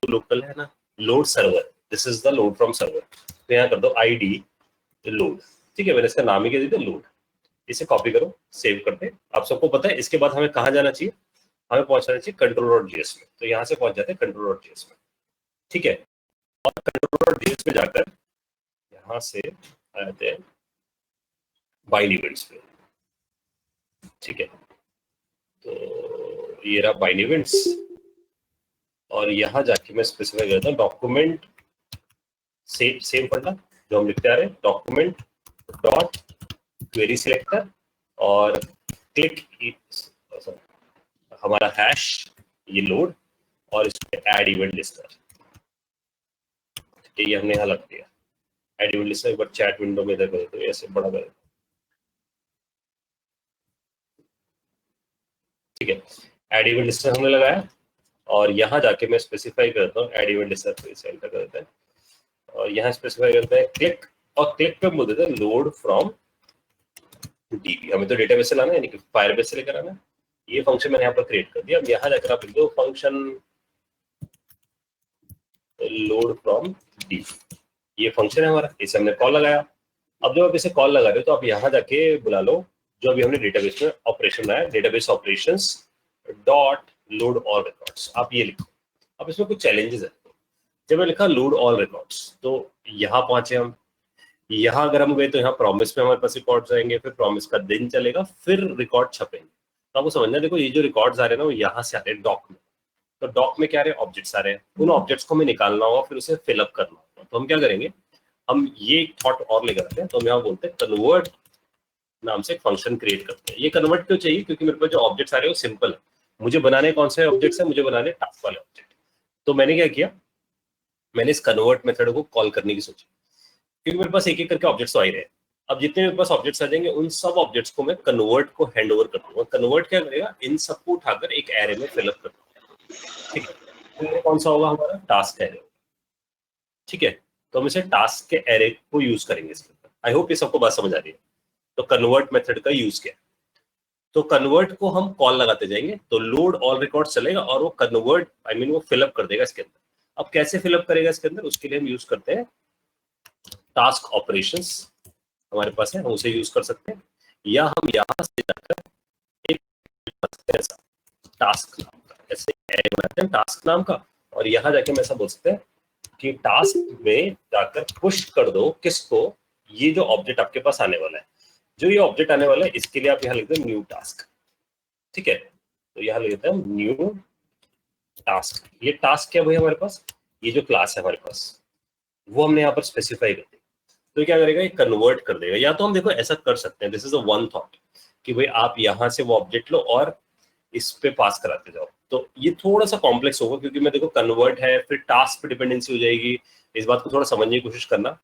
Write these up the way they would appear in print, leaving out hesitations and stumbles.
Local है ना, load server, this is the load from server. तो यहाँ कर दो ID लोड, ठीक है, मैंने इसका नाम ही क्या दे दिया लोड। इसे कॉपी करो, सेव करते। आप सबको पता है इसके बाद हमें कहाँ जाना चाहिए, हमें पहुंचना चाहिए control.js में। तो यहाँ से पहुंच जाते हैं control.js में, ठीक है। और control.js में जाकर यहाँ से आते हैं बाइंड इवेंट्स पे, ठीक है। तो ये रहा बाइंड इवेंट्स, और यहाँ जाके मैं स्पेसिफाई करता हूँ डॉक्यूमेंट सेम पढ़ना जो हम लिखते आ रहे हैं, डॉक्यूमेंट डॉट क्वेरी सिलेक्टर और क्लिक हमारा हैश ये लोड और इसमें ऐड इवेंट लिस्टर, ये हमने यहाँ लग दिया। ऐड इवेंट लिस्टर एक बार चैट विंडो में इधर कर देते हैं, ऐसे बड़ा कर, ठीक है। ऐड इवेंट लिस्टर हमने लगाया और यहाँ जाके मैं स्पेसिफाई करता हूँ ऐड इवेंट लिस्टर पे एंटर कर देते हैं और यहाँ स्पेसिफाई करते हैं क्लिक, और क्लिक पे बोल देते हैं लोड फ्रॉम डीबी। हमें तो डेटाबेस से लाना है, यानी कि फायरबेस से लेकर आना है। ये फंक्शन मैंने यहाँ पर क्रिएट कर दिया। अब यहाँ जाकर आप लिख दो फंक्शन लोड फ्रॉम डीबी, ये फंक्शन है हमारा, इसे हमने कॉल लगाया। अब जब आप इसे कॉल लगा रहे हो तो आप यहाँ जाके बुला लो जो अभी हमने डेटाबेस में ऑपरेशन बनाया, database operations dot load all records, आप ये लिखो। अब इसमें कुछ चैलेंजेस है। जब मैं लिखा लोड ऑल रिकॉर्ड्स तो यहाँ पहुंचे हम, यहाँ अगर हम गए तो यहाँ प्रॉमिस में हमारे पास रिकॉर्ड्स आएंगे, फिर प्रॉमिस का दिन चलेगा, फिर रिकॉर्ड छपेंगे। तो आपको समझना, देखो ये जो रिकॉर्ड्स आ रहे हैं ना वो यहाँ से आ रहे हैं डॉक में। तो डॉक में क्या आ रहे हैं, ऑब्जेक्ट्स आ रहे हैं, उन ऑब्जेक्ट्स को हमें निकालना होगा, फिर उसे फिलअप करना होगा। तो हम क्या करेंगे, हम ये थॉट और लेकर आते हैं। तो हम यहाँ बोलते हैं कन्वर्ट नाम से एक फंक्शन क्रिएट करते हैं। ये कन्वर्ट क्यों चाहिए, क्योंकि मेरे पास जो ऑब्जेक्ट्स आ रहे हैं वो सिंपल है। मुझे बनाने कौन से ऑब्जेक्ट्स है, मुझे बनाने टास्क वाले ऑब्जेक्ट। तो मैंने क्या किया, मैंने इस कन्वर्ट मेथड को कॉल करने की सोची, क्योंकि मेरे पास एक एक करके ऑब्जेक्ट्स तो आ ही रहे हैं। अब जितने मेरे पास ऑब्जेक्ट्स आ जाएंगे उन सब ऑब्जेक्ट्स को मैं कन्वर्ट को हैंड ओवर कर दूंगा। कन्वर्ट क्या करेगा, इन सबको उठाकर एक एरे में फिलअप कर दूंगा, ठीक है। तो ये कौन सा होगा, हमारा टास्क एरे, ठीक है। तो हम इसे टास्क के एरे को यूज करेंगे इसके ऊपर। आई होप ये सबको बात समझ आ रही है। तो कन्वर्ट मेथड का यूज क्या है, तो कन्वर्ट को हम कॉल लगाते जाएंगे तो लोड ऑल रिकॉर्ड चलेगा और वो कन्वर्ट वो फिलअप कर देगा इसके अंदर। अब कैसे फिलअप करेगा इसके अंदर, उसके लिए हम यूज करते हैं टास्क ऑपरेशंस, हमारे पास है, हम उसे यूज कर सकते हैं। या हम यहाँ से जाकर एक टास्क नाम का ऐसे एरे बनाते हैं टास्क नाम का, और यहाँ जाके हम ऐसा बोल सकते हैं कि टास्क में जाकर पुश कर दो किसको, ये जो ऑब्जेक्ट आपके पास आने वाला है, जो ये ऑब्जेक्ट आने वाला है इसके लिए आप यहाँ लिखते हैं न्यू टास्क, ठीक है। तो यहाँ लिखते हैं न्यू टास्क। ये टास्क क्या भाई हमारे पास, ये जो क्लास है हमारे पास वो हमने यहाँ पर स्पेसिफाई कर दी। तो क्या करेगा, ये कन्वर्ट कर देगा। या तो हम देखो ऐसा कर सकते हैं, this is a one thought, कि भाई आप यहाँ से वो ऑब्जेक्ट लो और इस पे पास कराते जाओ। तो ये थोड़ा सा कॉम्प्लेक्स होगा, क्योंकि मैं देखो कन्वर्ट है फिर टास्क पे डिपेंडेंसी हो जाएगी। इस बात को थोड़ा समझने की कोशिश करना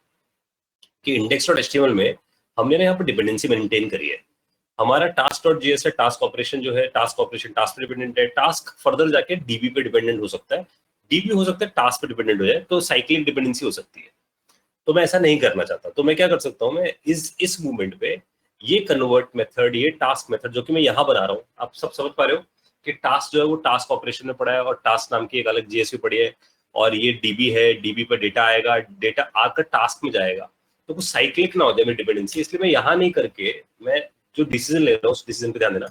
कि index.html में हमने ना यहाँ पर डिपेंडेंसी मेंटेन करी है। हमारा task.js है, टास्क ऑपरेशन जो है, टास्क ऑपरेशन टास्क पे डिपेंडेंट है, टास्क फर्दर जाके डीबी पे डिपेंडेंट हो सकता है, डीबी हो सकता है टास्क पे डिपेंडेंट हो जाए, तो साइक्लिक डिपेंडेंसी हो सकती है। तो मैं ऐसा नहीं करना चाहता। तो मैं क्या कर सकता हूँ, मैं इस मूवमेंट पे ये कन्वर्ट मेथड, ये टास्क मेथड जो कि मैं यहाँ बना रहा हूँ, आप सब समझ पा रहे हो कि टास्क जो है वो टास्क ऑपरेशन में पड़ा है और टास्क नाम की एक अलग जेएसपी पड़ी है, और ये डीबी है, डीबी पर डेटा आएगा, डेटा आकर टास्क में जाएगा। तो कुछ साइक्लिक ना हो जाए मेरी डिपेंडेंसी, इसलिए मैं यहाँ नहीं करके मैं जो डिसीजन ले रहा हूँ उस डिसीजन पे ध्यान देना।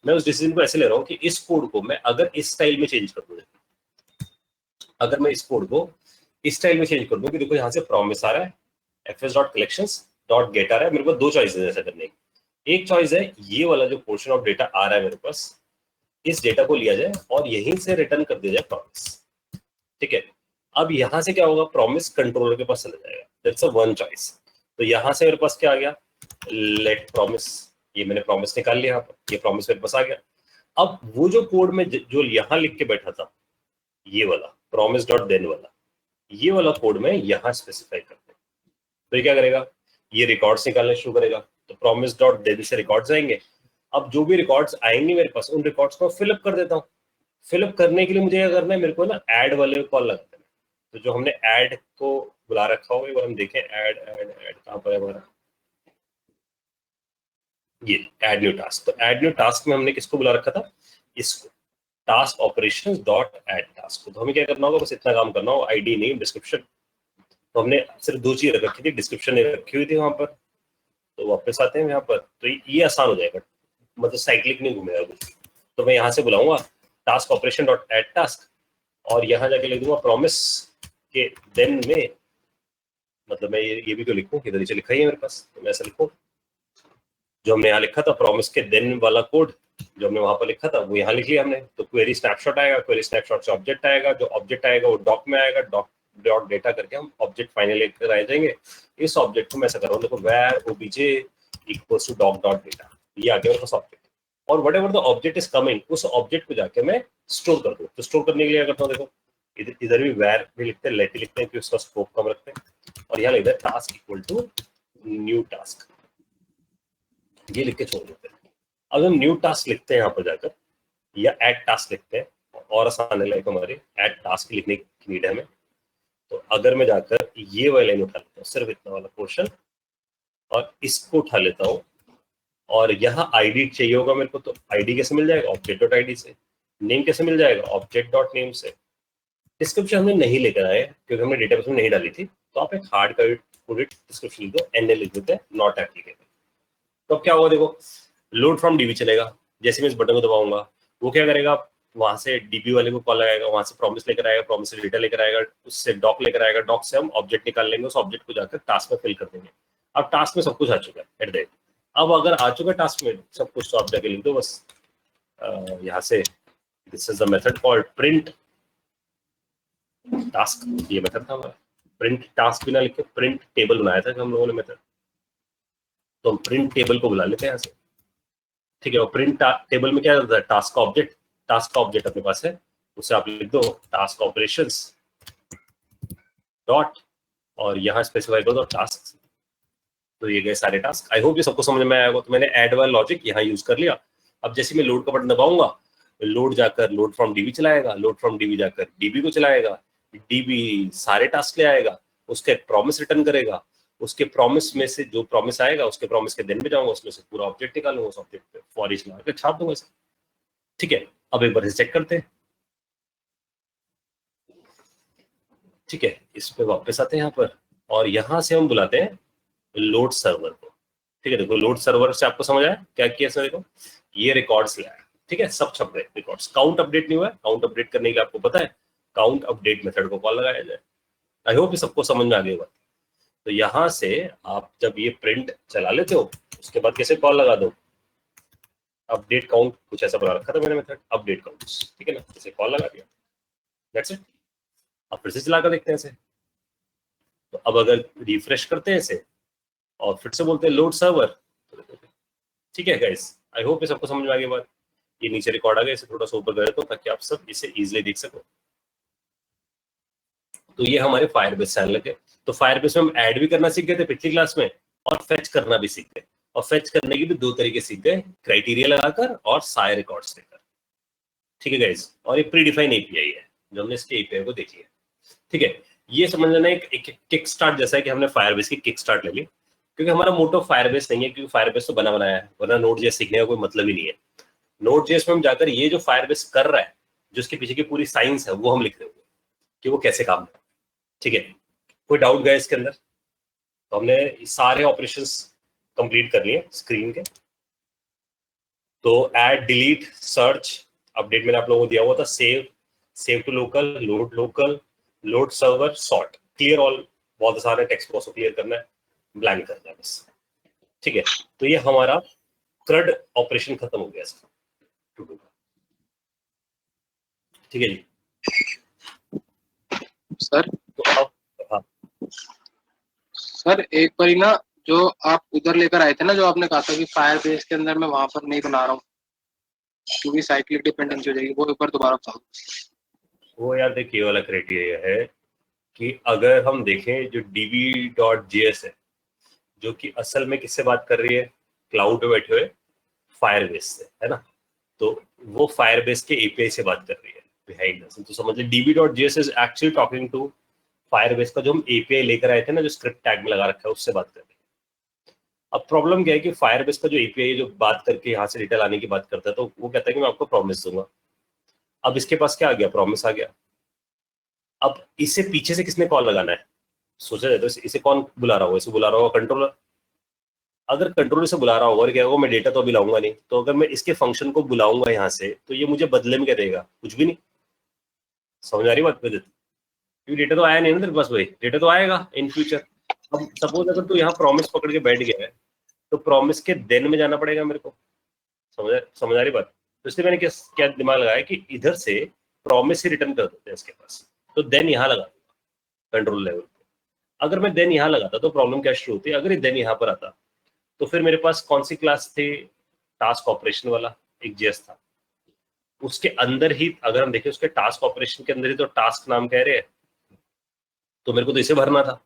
मैं उस डिसीजन को ऐसे ले रहा हूँ कि इस कोड को मैं अगर इस स्टाइल में चेंज कर दूँ, अगर मैं इस कोड को इस स्टाइल में चेंज कर दूँ कि देखो यहाँ से प्रॉमिस आ रहा है, fs.collections.get आ रहा है, मेरे पास दो चॉइसेस है ऐसा करने की। एक चॉइस है ये वाला जो पोर्शन ऑफ डेटा आ रहा है मेरे पास, इस डेटा को लिया जाए और यहीं से रिटर्न कर दिया जाए प्रॉमिस, ठीक है। अब यहाँ से क्या होगा, प्रॉमिस कंट्रोलर के पास चला जाएगा, दैट्स अ वन चॉइस। तो यहाँ से मेरे पास क्या आ गया, लेट प्रॉमिस, ये मैंने प्रॉमिस निकाल लिया, यहाँ पर ये प्रॉमिस मेरे पास आ गया। अब वो जो कोड में जो यहाँ लिख के बैठा था, ये वाला promise.then वाला, ये वाला कोड में यहाँ स्पेसिफाई करते हैं। तो ये क्या करेगा, ये रिकॉर्ड्स निकालने शुरू करेगा। तो promise.then से रिकॉर्ड्स आएंगे। अब जो भी रिकॉर्ड्स आएंगे मेरे पास, उन रिकॉर्ड्स को फिलअप कर देता हूँ। फिलअप करने के लिए मुझे क्या करना है, मेरे को ना ऐड वाले कॉल लगाना है। तो जो हमने ऐड को बुला रखा होगा, एक बार हम देखें ऐड ऐड ऐड कहाँ पर है हमारा, ये ऐड न्यू टास्क। तो ऐड न्यू टास्क में हमने किसको बुला रखा था, इसको। Task operations dot add task. तो हमें क्या करना होगा, बस इतना काम करना होगा, आईडी नेम डिस्क्रिप्शन। तो हमने सिर्फ 2 चीज रखी थी, डिस्क्रिप्शन नहीं रखी हुई थी वहां पर। तो वापस आते हैं यहाँ पर, तो ये आसान हो जाएगा, मतलब साइक्लिक नहीं घूमेगा कुछ। तो मैं यहाँ से बुलाऊंगा task operation dot add task, और यहाँ जाके लिख दूंगा प्रॉमिस के देन में, मतलब मैं ये भी तो लिखूं, इधर नीचे लिखा ही है मेरे पास, तो मैं ऐसा लिखूं जो हमने यहाँ लिखा था प्रॉमिस के देन वाला कोड जो हमने वहां पर लिखा था वो यहाँ लिख लिया हमने। तो क्वेरी स्नैपशॉट आएगा, क्वेरी स्नैपशॉट से ऑब्जेक्ट आएगा, जो ऑब्जेक्ट आएगा वो डॉक में आएगा, डॉक डॉट डेटा करके हम ऑब्जेक्ट फाइनल लेकर आ जाएंगे। इस ऑब्जेक्ट को मैं ऐसा कर रहा हूँ, देखो where OBJ equals to doc dot data, ये आ गया मेरे पास ऑब्जेक्ट। और whatever the object is coming, उस ऑब्जेक्ट को जाके मैं स्टोर कर दूँ। तो स्टोर करने के लिए क्या करता हूँ, देखो इधर भी वेयर भी लिखते हैं, लेट ही लिखते हैं कि उसका स्कोप कम रखते हैं, और यहाँ लिखते हैं task equal to new task, ये लिख के छोड़ देते हैं। अब हम न्यू टास्क लिखते हैं यहाँ पर जाकर, या ऐड टास्क लिखते हैं, और आसान है लाइक हमारे ऐड टास्क लिखने की नीड है हमें। तो अगर मैं जाकर ये वाली लाइन उठा लेता हूँ, सिर्फ इतना वाला पोर्शन, और इसको उठा लेता हूँ, और यहाँ आईडी चाहिए होगा मेरे को, तो आईडी कैसे मिल जाएगा, ऑब्जेक्ट डॉट आईडी से। नेम कैसे मिल जाएगा, ऑब्जेक्ट डॉट नेम से। डिस्क्रिप्शन हमने नहीं लेकर आए क्योंकि हमने डेटाबेस में नहीं डाली थी, तो आप एक हार्ड कोडेड डिस्क्रिप्शन लिख दो, एनएल लिख देते हैं, नॉट एप्लीकेबल। तो अब क्या होगा, देखो लोड फ्रॉम डीबी चलेगा, जैसे मैं इस बटन को दबाऊंगा वो क्या करेगा, वहां से डीबी वाले को कॉल लगाएगा, वहां से प्रॉमिस लेकर आएगा, प्रॉमिस से डेटा लेकर आएगा, उससे डॉक लेकर आएगा, डॉक से हम ऑब्जेक्ट निकाल लेंगे, उस ऑब्जेक्ट को जाकर टास्क में फिल कर देंगे। अब टास्क में सब कुछ आ चुका है एट द एंड। अब अगर आ चुका है टास्क में सब कुछ, तो आप जाके लिख दो बस यहाँ से, this is the method called print task, ये मेथड था हमारा। प्रिंट टास्क बिना लिखे प्रिंट टेबल बनाया था हम लोगों ने मेथड, तो हम प्रिंट टेबल को बुला लेते हैं यहाँ से, ठीक है। और प्रिंट टेबल में क्या रहता है, टास्क का ऑब्जेक्ट, टास्क का ऑब्जेक्ट अपने पास है, उसे आप लिख दो टास्क ऑपरेशंस डॉट, और यहाँ स्पेसिफाई कर दो टास्क। तो ये गए सारे टास्क। आई होप ये सबको समझ में आया होगा। तो मैंने ऐड वाला लॉजिक यहाँ यूज कर लिया। अब जैसे मैं लोड का बटन दबाऊंगा, लोड जाकर लोड फ्रॉम डीबी चलाएगा, लोड फ्रॉम डीबी जाकर डीबी को चलाएगा, डीबी सारे टास्क ले आएगा, उसका एक प्रॉमिस रिटर्न करेगा, उसके प्रॉमिस में से जो प्रॉमिस आएगा उसके प्रॉमिस के दिन में जाऊंगा, उसमें से पूरा ऑब्जेक्ट निकालूंगा, उस ऑब्जेक्ट पे फॉर ईच लगा के छाप दूंगा इसे, ठीक है। अब एक बार चेक करते हैं, ठीक है। इस पे वापस आते हैं यहाँ पर, और यहाँ से हम बुलाते हैं लोड सर्वर को, ठीक है। देखो लोड सर्वर से आपको समझ आया क्या किया सर, देखो ये रिकॉर्ड्स लाया, ठीक है, सब छप गए रिकॉर्ड्स। काउंट अपडेट नहीं हुआ है, काउंट अपडेट करने के लिए आपको पता है काउंट अपडेट मेथड को कॉल लगाया जाए। आई होप ये सबको समझ में आ गई बात। तो यहाँ से आप जब ये प्रिंट चला लेते हो, उसके बाद कैसे कॉल लगा दो, अपडेट काउंट, कुछ ऐसा बना रखा था मैंने मेथड, अपडेट काउंट, ठीक है ना, जैसे कॉल लगा दिया, दैट्स इट। अब फिर से चला कर देखते हैं इसे। तो अब अगर रिफ्रेश करते हैं इसे और फिर से बोलते हैं लोड सर्वर, ठीक है गाइस, आई होप ये सबको समझ में आ गई बात। ये नीचे रिकॉर्ड आ गया, इसे थोड़ा सा ऊपर कर दो ताकि आप सब इसे इजीली देख सको। तो ये हमारे फायरबेस चैनल है। तो फायरबेस में हम ऐड भी करना सीख गए थे पिछली क्लास में, और फेच करना भी सीख गए। और फेच करने के भी 2 तरीके सीख गए, क्राइटेरिया लगाकर और सारे रिकॉर्ड्स देकर, ठीक है गाइस। और ये प्री डिफाइन एपीआई है जो हमने इसके एपीआई को देख लिया, ठीक है। ये समझ लेना एक किक स्टार्ट जैसा है कि हमने फायरबेस की किक स्टार्ट ले ली, क्योंकि हमारा मोटो फायरबेस नहीं है, क्योंकि फायरबेस तो बना बनाया है, वरना नोड जेएस सीखने का कोई मतलब ही नहीं है। नोड जेएस में हम जाकर ये जो फायरबेस कर रहा है, जो इसके पीछे की पूरी साइंस है, वो हम लिख रहे होंगे कि वो कैसे काम है, ठीक है। कोई डाउट गया इसके अंदर? तो हमने सारे ऑपरेशंस कंप्लीट कर लिए स्क्रीन के। तो ऐड, डिलीट, सर्च, अपडेट मैंने आप लोगों को दिया हुआ था, save to local, load server, sort, clear all, बहुत सारे टेक्स्ट बॉक्स को क्लियर करना है, ब्लैंक करना है बस, ठीक है। तो ये हमारा क्रड ऑपरेशन खत्म हो गया इसका, टू डू का, ठीक है जी सर। तो अब हाँ सर एक बारी ना, जो आप उधर लेकर आए थे ना, जो आपने कहा था कि फायर बेस के अंदर मैं वहां पर नहीं बना रहा हूँ क्योंकि साइक्लिक डिपेंडेंसी हो जाएगी, वो एक बार दोबारा बताओ। वो यार देखिए वाला क्राइटेरिया है कि अगर हम देखें जो db.js है, जो कि असल में किससे बात कर रही है, क्लाउड पे बैठे हुए फायरबेस से, है ना। तो वो फायरबेस के एपीआई से बात कर रही है बिहाइंड द सीन। तो समझ लीजिए db.js is actually talking to Firebase का जो हम एपीआई लेकर आए थे ना, जो स्क्रिप्ट टैग में लगा रखा है, उससे बात कर रही है। अब प्रॉब्लम क्या है कि फायरबेस का जो एपीआई जो बात करके यहाँ से डेटा लाने की बात करता है, तो वो कहता है कि मैं आपको प्रॉमिस दूंगा, अब इसके पास क्या आ गया, प्रॉमिस आ गया। अब इससे पीछे से किसने कॉल लगाना है, सोचा जाए तो इसे कौन बुला रहा होगा, इसे बुला रहा होगा कंट्रोलर। अगर कंट्रोलर से बुला रहा होगा और क्या होगा, मैं डेटा तो अभी लाऊंगा नहीं, तो अगर मैं इसके फंक्शन को बुलाऊंगा यहाँ से तो ये मुझे बदले में क्या देगा, कुछ भी नहीं। समझ आ रही बात मुझे, क्योंकि डेटा तो आया नहीं ना तेरे पास, भाई डेटा तो आएगा इन फ्यूचर। अब सपोज अगर तू यहाँ प्रॉमिस पकड़ के बैठ गया है तो प्रॉमिस के देन में जाना पड़ेगा मेरे को। समझ आ रही बात। तो इसलिए मैंने क्या दिमाग लगाया कि इधर से प्रॉमिस ही रिटर्न कर देते हैं इसके पास, तो देन यहाँ लगा दूंगा कंट्रोल लेवल पे। अगर मैं देन यहाँ लगाता तो प्रॉब्लम क्या शुरू होती, अगर ये देन यहाँ पर आता तो फिर मेरे पास कौन सी क्लास थी, टास्क ऑपरेशन वाला एक जेएस था, उसके अंदर ही अगर हम देखें उसके टास्क ऑपरेशन के अंदर ही तो टास्क नाम कह रहे हैं, तो मेरे को तो इसे भरना था।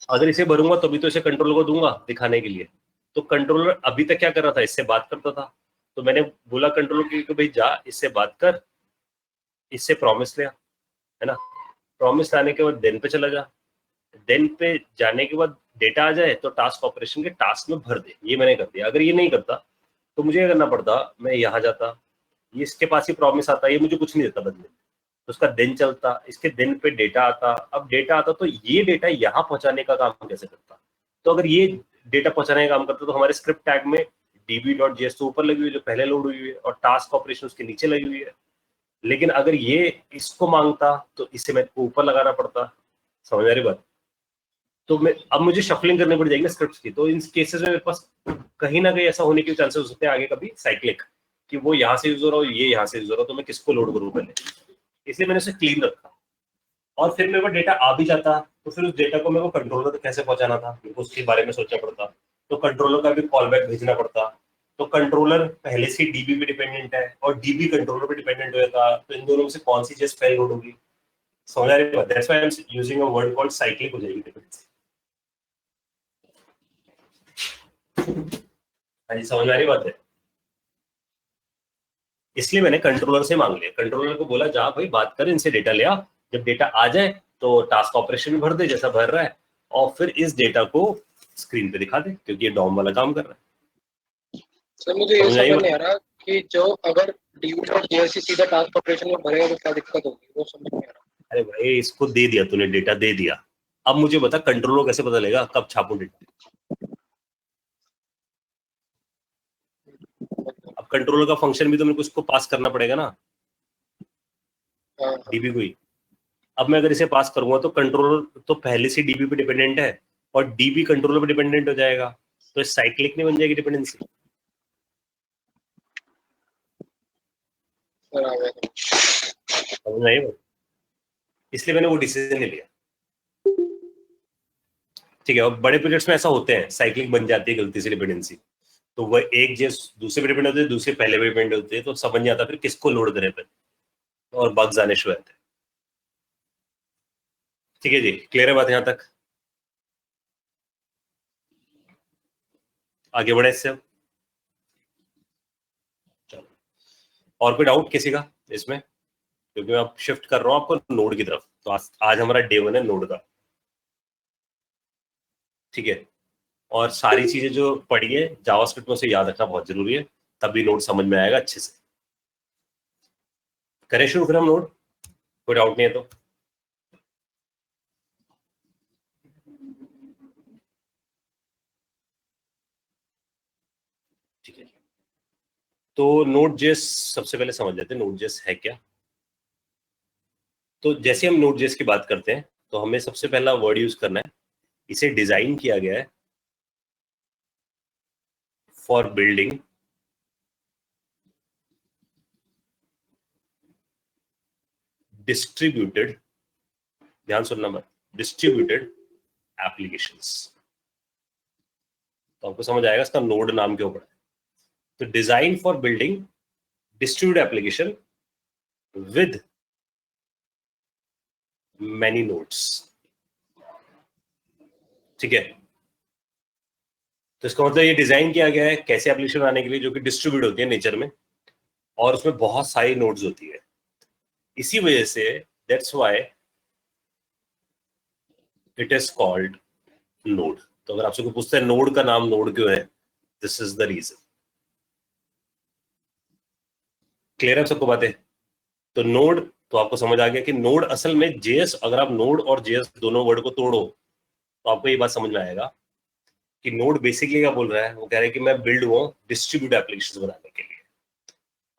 अगर इसे भरूंगा तो भी तो इसे कंट्रोलर को दूंगा दिखाने के लिए। तो कंट्रोलर अभी तक क्या कर रहा था, इससे बात करता था, तो मैंने बोला कंट्रोलर की भाई जा इससे बात कर, इससे प्रॉमिस ले, है ना। प्रॉमिस लाने के बाद देन पे चला जा, देन पे जाने के बाद डेटा आ जाए तो टास्क ऑपरेशन के टास्क में भर दे। ये मैंने कर दिया। अगर ये नहीं करता तो मुझे क्या करना पड़ता, मैं यहाँ जाता, ये इसके पास ही प्रॉमिस आता, ये मुझे कुछ नहीं देता बदले, तो उसका दिन चलता, इसके दिन पे डेटा आता। अब डेटा आता तो ये डेटा यहाँ पहुंचाने का काम कैसे करता, तो अगर ये डेटा पहुंचाने का काम करता तो हमारे स्क्रिप्ट टैग में db.js तो ऊपर लगी हुई है जो पहले लोड हुई है और टास्क ऑपरेशन उसके नीचे लगी हुई है। लेकिन अगर ये इसको मांगता तो इसे मेरे को ऊपर लगाना पड़ता। समझ आ रही बात। तो मैं अब मुझे शफलिंग करनी पड़ जाएगी ना स्क्रिप्ट्स की, तो इन केसेस में मेरे पास कहीं ना कहीं ऐसा होने के चांसेस हो सकते हैं आगे कभी साइक्लिक, कि वो यहाँ से यूज हो रहा हो, ये यहाँ से यूज हो रहा हो, तो मैं किसको लोड करूँ पहले। इसलिए मैंने उसे क्लीन रखा। और फिर मेरे को डेटा आ भी जाता तो फिर उस डेटा को मेरे को कंट्रोलर तक कैसे पहुंचाना था, मेरे को उसके बारे में सोचना पड़ता। तो कंट्रोलर का भी कॉल बैक भेजना पड़ता। तो कंट्रोलर पहले से डीबी पे डिपेंडेंट है और डीबी कंट्रोलर पे डिपेंडेंट हो जाता, तो इन दोनों में से कौन सी चीज फेल लोड होगी। समझ आ रही है। That's why I am using a word called cyclic हो जाएगी डिपेंडेंसी। समझ आ रही बात है। इसलिए मैंने कंट्रोलर से मांग लिया, कंट्रोलर को बोला जा भाई बात कर, इनसे डेटा ले आ, जब डेटा आ जाए तो टास्क ऑपरेशन में भर दे जैसा भर रहा है, और फिर इस डेटा को स्क्रीन पे दिखा दे, क्योंकि ये डॉम वाला काम कर रहा है। सर मुझे ये समझ नहीं आ रहा कि जो अगर db.js सीधा टास्क ऑपरेशन में भरेगा तो क्या दिक्कत होगी, वो समझ नहीं आ रहा। अरे भाई इसको दे दिया तूने, डेटा दे दिया, अब मुझे बता कंट्रोलर कैसे पता लगेगा कब छापू डेटा। अब कंट्रोलर का फंक्शन भी तो मेरे को उसको पास करना पड़ेगा ना, डीबी को ही। अब मैं अगर इसे पास करूंगा तो कंट्रोलर तो पहले से डीबी पे डिपेंडेंट है और डीबी कंट्रोलर पे डिपेंडेंट हो जाएगा, तो साइक्लिक नहीं बन जाएगी डिपेंडेंसी। समझ आई। इसलिए मैंने वो डिसीजन नहीं लिया। ठीक है, और बड़े प्रोजेक्ट्स में ऐसा होते हैं, साइक्लिक बन जाती है गलती से डिपेंडेंसी, तो वह एक जेस दूसरे पे डिपेंड होती है, दूसरे पहले पे डिपेंड होती है, तो समझ नहीं आता फिर किसको लोड करे पे, और बग्स आने शुरू होते हैं। ठीक है जी, क्लियर है बात यहाँ तक, आगे बढ़े इससे। चलो, और कोई डाउट किसी का इसमें, क्योंकि मैं अब शिफ्ट कर रहा हूँ आपको नोड की तरफ। तो आज हमारा डे 1 है नोड का। ठीक है, और सारी चीजें जो पढ़ी है जावास्क्रिप्ट में उसे याद रखना बहुत जरूरी है, तभी नोड समझ में आएगा अच्छे से। करें शुरू फिर हम नोड, कोई डाउट नहीं है तो। ठीक है, तो Node.js सबसे पहले समझ लेते हैं Node.js है क्या। तो जैसे हम Node.js की बात करते हैं तो हमें सबसे पहला वर्ड यूज करना है, इसे डिजाइन किया गया है फॉर बिल्डिंग डिस्ट्रीब्यूटेड, ध्यान सुनना मत, डिस्ट्रीब्यूटेड एप्लीकेशंस। तो आपको समझ आएगा इसका नोड नाम क्यों पड़ा है। तो design for building distributed application with many nodes. ठीक है, तो इसका मतलब ये डिजाइन किया गया है कैसे एप्लीकेशन आने के लिए जो कि डिस्ट्रीब्यूट होती है नेचर में, और उसमें बहुत सारी नोड्स होती है। इसी वजह से that's why it is called node. तो अगर आपसे कोई पूछता है नोड का नाम नोड क्यों है, this is the reason. Clear है सबको बातें। तो नोड, तो आपको समझ आ गया कि नोड असल में जेएस, अगर आप नोड और जेएस दोनों वर्ड को तोड़ो तो आपको ये बात समझ में आएगा कि नोड बेसिकली क्या बोल रहा है, वो कह रहा है कि मैं बिल्ड हुआ डिस्ट्रीब्यूट एप्लीकेशन बनाने के लिए।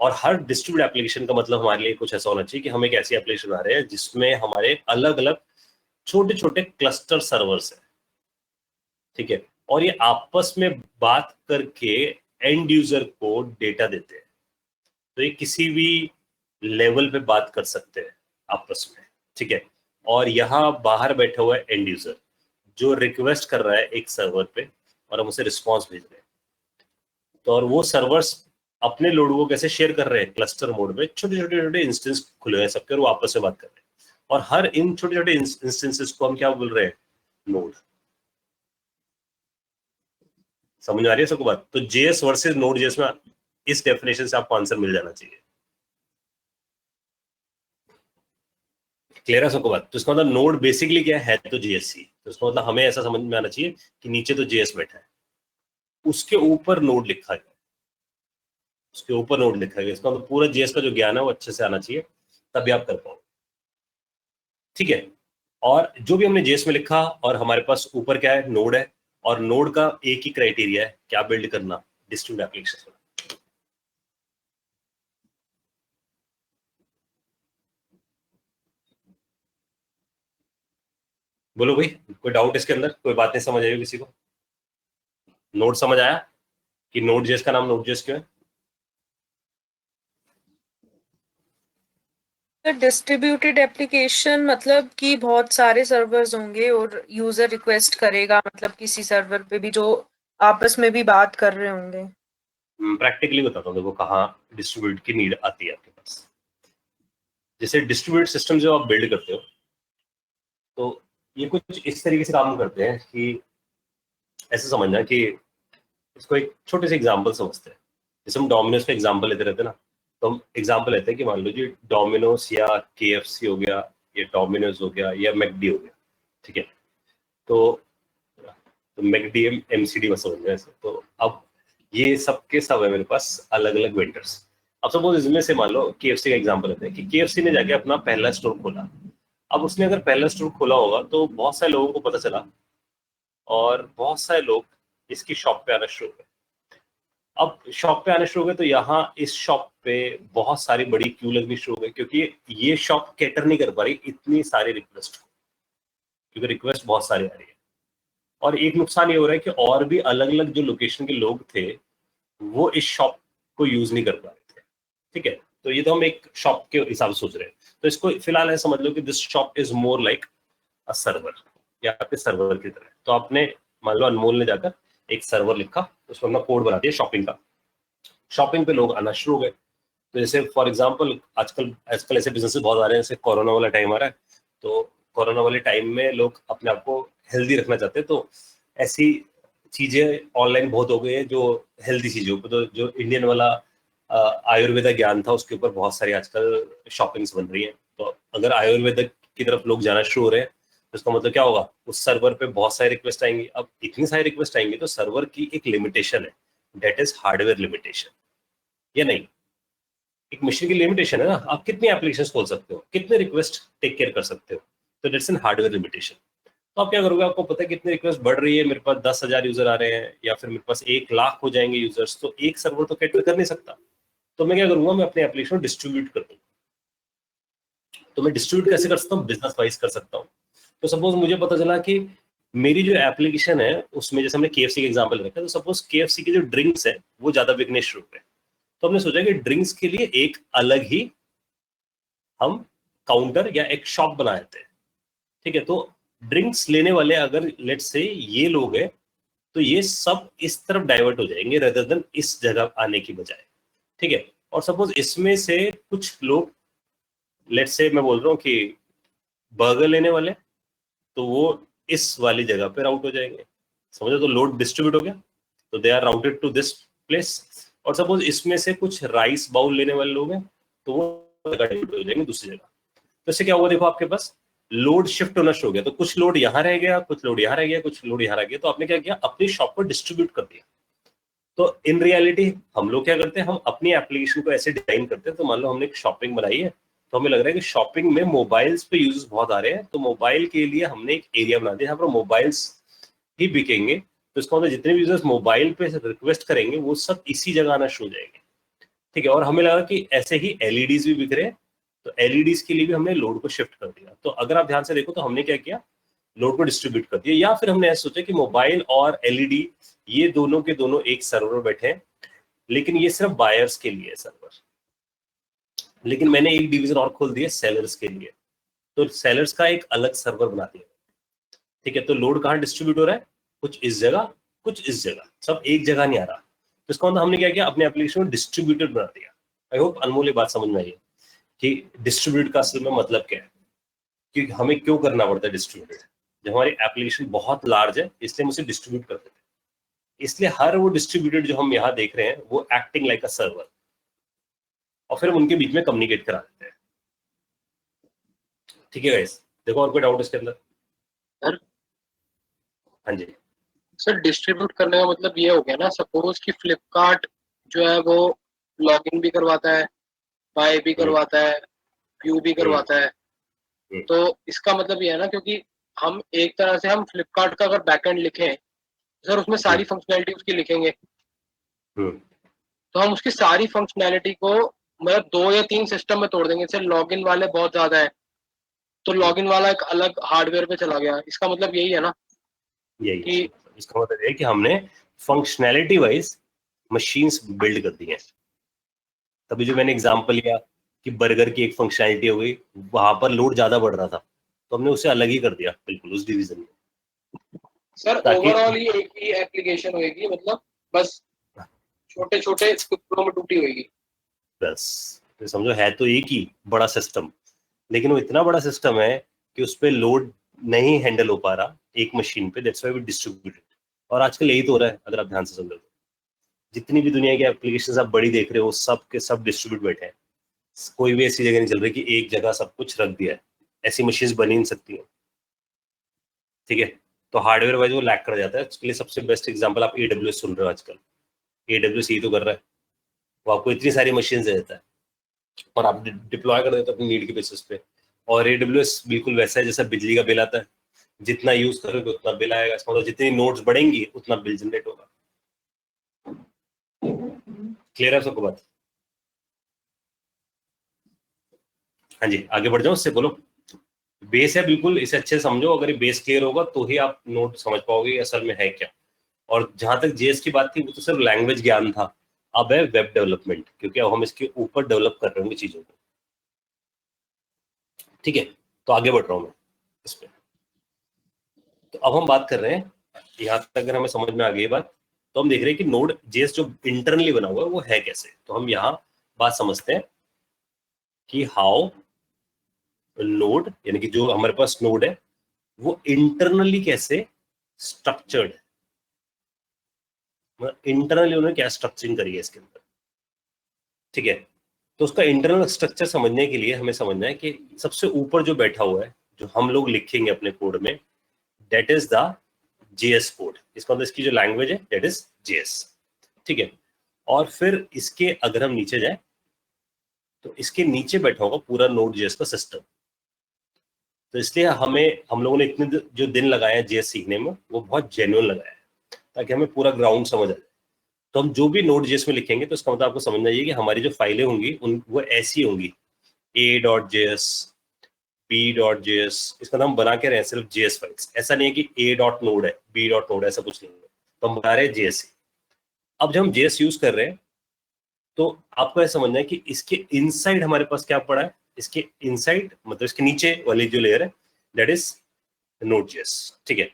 और हर डिस्ट्रीब्यूट एप्लीकेशन का मतलब हमारे लिए कुछ ऐसा होना चाहिए कि हम एक ऐसी एप्लीकेशन बना रहे हैं जिसमें हमारे अलग अलग छोटे छोटे क्लस्टर सर्वर्स हैं, ठीक है, और ये आपस में बात करके एंड यूजर को डेटा देते हैं। तो ये किसी भी लेवल पे बात कर सकते हैं आपस में, ठीक है। और यहाँ बाहर बैठा हुआ है एंड यूजर जो रिक्वेस्ट कर रहा है एक सर्वर पे और हम उसे रिस्पॉन्स भेज रहे हैं। तो और वो सर्वर्स अपने लोड को कैसे शेयर कर रहे हैं, क्लस्टर मोड में छोटे छोटे छोटे इंस्टेंस खुले हैं सबके और वो आपस में बात कर रहे हैं। और हर इन छोटे छोटे इंस्टेंसेस को हम क्या बोल रहे हैं, नोड। समझ आ रही है सबको बात? तो जेएस वर्सेस नोड जेएस में इस डेफिनेशन से आपको आंसर मिल जाना चाहिए। क्लियर है सबको बात? तो इसका मतलब नोड बेसिकली क्या है, तो जेएससी। तो इसका मतलब हमें ऐसा समझ में आना चाहिए कि नीचे तो जेएस बैठा है, उसके ऊपर नोड लिखा है, उसके ऊपर नोड लिखा है। इसका मतलब पूरा जेएस का जो ज्ञान है वो अच्छे से आना चाहिए, तभी आप कर पाओ, ठीक है। और जो भी हमने जेएस में लिखा और हमारे पास ऊपर क्या है, नोड है, और नोड का एक ही क्राइटेरिया है, क्या बिल्ड करना, डिस्ट्रीब्यूट एप्लीकेशन। बोलो भाई, कोई डाउट इसके अंदर, कोई बात नहीं समझ आई हो किसी को? नोड समझ आया कि नोड जेएस का नाम नोड जेएस क्यों है? डिस्ट्रीब्यूटेड एप्लीकेशन मतलब कि बहुत सारे सर्वर्स होंगे और यूजर रिक्वेस्ट करेगा, मतलब किसी सर्वर पे भी जो आपस में भी बात कर रहे होंगे। प्रैक्टिकली बताता हूँ देखो कहाँ डिस्ट्रीब्यूट की नीड आती है आपके पास। जैसे डिस्ट्रीब्यूट सिस्टम जो आप बिल्ड करते हो, तो ये कुछ इस तरीके से काम करते हैं कि ऐसे समझना कि इसको एक छोटे से एग्जांपल समझते हैं। जैसे हम डोमिनोज का एग्जांपल लेते रहते हैं ना, तो हम एग्जांपल लेते हैं कि मान लो जी डोमिनोज या केएफसी हो गया, या डोमिनोज हो गया, या मैकडी हो गया, ठीक है। तो मैकडी एमसीडी में समझ में ऐसे। तो अब ये सब के सब है मेरे पास अलग अलग वेंडर्स। अब सपोज इसमें से मान लो केएफसी का एग्जांपल लेते हैं कि केएफसी ने जाके अपना पहला स्टोर खोला। अब उसने अगर पहला स्टोर खोला होगा तो बहुत सारे लोगों को पता चला और बहुत सारे लोग इसकी शॉप पे आना शुरू हुए। अब शॉप पे आने शुरू हो गए तो यहाँ इस शॉप पे बहुत सारी बड़ी क्यू लगनी शुरू हो गई, क्योंकि ये शॉप कैटर नहीं कर पा रही इतनी सारी रिक्वेस्ट को, क्योंकि रिक्वेस्ट बहुत सारी आ रही है। और एक नुकसान ये हो रहा है कि और भी अलग अलग जो लोकेशन के लोग थे वो इस शॉप को यूज नहीं कर पा रहे थे, ठीक है। तो ये तो हम एक शॉप के हिसाब से सोच रहे हैं। तो इसको फिलहाल ऐसा समझ लो कि this shop is more like a server, या आपके सर्वर की तरह। तो आपने मान लो अनमोल ने जाकर एक सर्वर लिखा, उसमें अपना कोड बना दिया शॉपिंग का, शॉपिंग पे लोग आना शुरू हो गए। तो जैसे फॉर एग्जांपल आजकल ऐसे बिजनेसेस बहुत आ रहे हैं, जैसे कोरोना वाला टाइम आ रहा है, तो कोरोना वाले टाइम में लोग अपने आप को हेल्दी रखना चाहते हैं, तो ऐसी चीजें ऑनलाइन बहुत हो गई है जो हेल्दी चीजों पर, तो जो इंडियन वाला आयुर्वेदा ज्ञान था उसके ऊपर बहुत सारी आजकल शॉपिंग्स बन रही हैं। तो अगर आयुर्वेदा की तरफ लोग जाना शुरू हो रहे हैं तो इसका मतलब क्या होगा, उस सर्वर पे बहुत सारी रिक्वेस्ट आएंगी। अब इतनी सारी रिक्वेस्ट आएंगी तो सर्वर की एक लिमिटेशन है, दैट इज हार्डवेयर लिमिटेशन, या नहीं? एक मशीन की लिमिटेशन है ना, आप कितनी एप्लीकेशन खोल सकते हो, कितने रिक्वेस्ट टेक केयर कर सकते हो, तो दैट्स एन हार्डवेयर लिमिटेशन। तो आप क्या करोगे, आपको पता है कितनी रिक्वेस्ट बढ़ रही है, मेरे पास 10,000 यूजर आ रहे हैं या फिर मेरे पास 1 लाख हो जाएंगे यूजर्स, तो एक सर्वर तो कैटर कर नहीं सकता। तो मैं क्या करूंगा, मैं अपने एप्लीकेशन डिस्ट्रीब्यूट कर दूंगा। तो मैं डिस्ट्रीब्यूट कैसे कर सकता हूँ, बिजनेस वाइज कर सकता हूँ। तो सपोज मुझे पता चला कि मेरी जो एप्लीकेशन है उसमें, जैसे हमने केएफसी का एग्जांपल रखा, तो सपोज केएफसी के जो ड्रिंक्स है वो ज्यादा बिकने शुरू हुए, तो हमने सोचा कि ड्रिंक्स के लिए एक अलग ही हम काउंटर या एक शॉप बना देते हैं, ठीक है। तो ड्रिंक्स लेने वाले अगर लेट्स से ये लोग हैं, तो ये सब इस तरफ डाइवर्ट हो जाएंगे रेदर देन इस जगह आने की बजाय, ठीक है। और सपोज इसमें से कुछ लोग, लेट्स से मैं बोल रहा हूँ कि बर्गर लेने वाले, तो वो इस वाली जगह पे राउट हो जाएंगे, समझो? तो लोड डिस्ट्रीब्यूट हो गया, तो they are routed to this place. और सपोज इसमें से कुछ राइस बाउल लेने वाले लोग हैं, तो वो डाइवर्ट हो जाएंगे दूसरी जगह। तो इससे क्या हुआ, देखो आपके पास लोड शिफ्ट होना शुरू हो गया। तो कुछ लोड यहाँ रह गया, कुछ लोड यहाँ रह गया, कुछ लोड यहाँ रह गया। तो आपने क्या किया, अपनी शॉप को डिस्ट्रीब्यूट कर दिया। तो इन रियलिटी हम लोग क्या करते हैं, हम अपनी एप्लीकेशन को ऐसे डिजाइन करते हैं। तो मान लो हमने एक शॉपिंग बनाई है तो हमें लग रहा है कि शॉपिंग में मोबाइल्स पे यूजेस बहुत आ रहे हैं, तो मोबाइल के लिए हमने एक एरिया बना दिया जहाँ पर मोबाइल्स ही बिकेंगे। तो इसका मतलब जितने भी यूजर्स मोबाइल पे रिक्वेस्ट करेंगे वो सब इसी जगह आना शुरू हो जाएंगे, ठीक है। और हमें लगा कि ऐसे ही एलईडीज भी बिक रहे हैं, तो एलईडीज के लिए भी हमने लोड को शिफ्ट कर दिया। तो अगर आप ध्यान से देखो तो हमने क्या किया, लोड को डिस्ट्रीब्यूट कर दिया, या फिर हमने ऐसा सोचा कि मोबाइल और एलईडी ये दोनों के दोनों एक सर्वर बैठे हैं, लेकिन ये सिर्फ बायर्स के लिए है सर्वर, लेकिन मैंने एक डिवीजन और खोल दिया सेलर्स के लिए, तो सेलर्स का एक अलग सर्वर बना दिया, ठीक है। तो लोड कहाँ डिस्ट्रीब्यूट हो रहा है, कुछ इस जगह कुछ इस जगह, सब एक जगह नहीं आ रहा। तो इसका मतलब हमने क्या किया, अपने एप्लीकेशन में डिस्ट्रीब्यूटेड बना दिया। आई होप अनमोल ये बात समझ में आई है कि डिस्ट्रीब्यूट का असल में मतलब क्या है, कि हमें क्यों करना पड़ता है डिस्ट्रीब्यूटेड। जब हमारी एप्लीकेशन बहुत लार्ज है इसलिए हम उसे डिस्ट्रीब्यूट करते हैं, इसलिए हर वो डिस्ट्रीब्यूटेड जो हम यहाँ देख रहे हैं वो एक्टिंग लाइक अ सर्वर, और फिर हम उनके बीच में कम्युनिकेट करा देते हैं, ठीक है गाइस। देखो और कोई डाउट इसके अंदर? सर हाँ जी। सर डिस्ट्रीब्यूट करने का मतलब ये हो गया ना, सपोज कि फ्लिपकार्ट जो है वो लॉगिन भी करवाता है, बाय भी करवाता है, व्यू भी करवाता है। तो इसका मतलब ये है ना, क्योंकि हम एक तरह से हम फ्लिपकार्ट का अगर बैकएंड लिखें सर उसमें सारी फंक्शनैलिटी उसकी लिखेंगे, तो हम उसकी सारी फंक्शनैलिटी को मतलब 2 या 3 सिस्टम में तोड़ देंगे। जैसे लॉगिन वाले बहुत ज्यादा है तो लॉगिन वाला एक अलग हार्डवेयर पे चला गया, इसका मतलब यही है ना यही कि इसका मतलब है कि हमने फंक्शनैलिटी वाइज मशीन्स बिल्ड कर दी हैं। तभी जो मैंने एग्जांपल लिया कि बर्गर की एक फंक्शनैलिटी हो गई, वहां पर लोड ज्यादा बढ़ रहा था तो हमने उसे अलग ही कर दिया बिल्कुल उस डिवीजन में। सर ताकि ओवरऑल ये एक ही एप्लीकेशन होगी, मतलब बस छोटे छोटे टुकड़ों में टूटी होगी। बस तो समझो है तो एक ही बड़ा सिस्टम, लेकिन वो इतना बड़ा सिस्टम है कि उस पर लोड नहीं हैंडल हो पा रहा एक मशीन पे, दैट्स व्हाई वी डिस्ट्रीब्यूटेड। और आजकल यही तो हो रहा है अगर आप ध्यान से समझो तो, जितनी भी दुनिया की एप्लीकेशंस आप बड़ी देख रहे हो सब के सब डिस्ट्रीब्यूट बैठे हैं, कोई भी ऐसी जगह नहीं चल रही कि एक जगह सब कुछ रख दिया है, ऐसी मशीन्स बनी नहीं सकती हैं, ठीक है। तो हार्डवेयर वाइज वो लैक कर जाता है। उसके लिए सबसे बेस्ट एग्जांपल आप AWS सुन रहे हो आजकल, AWS यही तो कर रहा है, वो आपको इतनी सारी मशीन दे देता है और आप डिप्लॉय कर देते हो अपनी नीड के बेसिस पे। और AWS बिल्कुल वैसा है जैसा बिजली का बिल आता है, जितना यूज करोगे उतना बिल आएगा, इसका मतलब जितनी नोड्स बढ़ेंगी उतना बिल जनरेट होगा। क्लियर है सबको बात? हाँ जी, आगे बढ़ जाओ, उससे बोलो। बेस है बिल्कुल, इसे अच्छे से समझो, अगर ये बेस क्लियर होगा तो ही आप नोट समझ पाओगे असल में है क्या। और जहां तक जेएस की बात थी वो तो सिर्फ लैंग्वेज ज्ञान था, अब है वेब डेवलपमेंट, क्योंकि अब हम इसके ऊपर डेवलप कर रहे होंगे चीजों को, ठीक है। तो आगे बढ़ रहा हूँ मैं इस पे। तो अब हम बात कर रहे हैं, यहाँ तक अगर हमें समझ में आ गई बात, तो हम देख रहे हैं कि नोड जेएस जो इंटरनली बना हुआ है वो है कैसे। तो हम यहाँ बात समझते हैं कि हाउ नोड, यानी कि जो हमारे पास नोड है वो इंटरनली कैसे स्ट्रक्चर्ड है, इंटरनली उन्होंने क्या स्ट्रक्चरिंग करी है इसके अंदर, ठीक है। तो उसका इंटरनल स्ट्रक्चर समझने के लिए हमें समझना है कि सबसे ऊपर जो बैठा हुआ है जो हम लोग लिखेंगे अपने कोड में, that is the JS code. इसका मतलब इसकी जो लैंग्वेज है दैट इज जेएस, ठीक है। और फिर इसके अगर हम नीचे जाए तो इसके नीचे बैठा होगा पूरा नोड जेएस का सिस्टम। तो इसलिए हम लोगों ने इतने जो दिन लगाए हैं जेएस सीखने में वो बहुत जेन्युइन लगाया है ताकि हमें पूरा ग्राउंड समझ आ जाए। तो हम जो भी नोड जेएस में लिखेंगे तो इसका मतलब आपको समझना चाहिए कि हमारी जो फाइलें होंगी उन वो ऐसी होंगी a.js, b.js, इसका नाम बना के रहे हैं सिर्फ जेएस फाइल्स, ऐसा नहीं है कि a.node है b.node ऐसा कुछ नहीं है, तो हम बना रहे हैं जेएस। अब जब हम जेएस यूज कर रहे हैं तो आपको ऐसा समझना है कि इसके इनसाइड हमारे पास क्या पड़ा है, इसके इनसाइड मतलब इसके नीचे वाली जो लेयर है दैट इज नोड.js, ठीक है।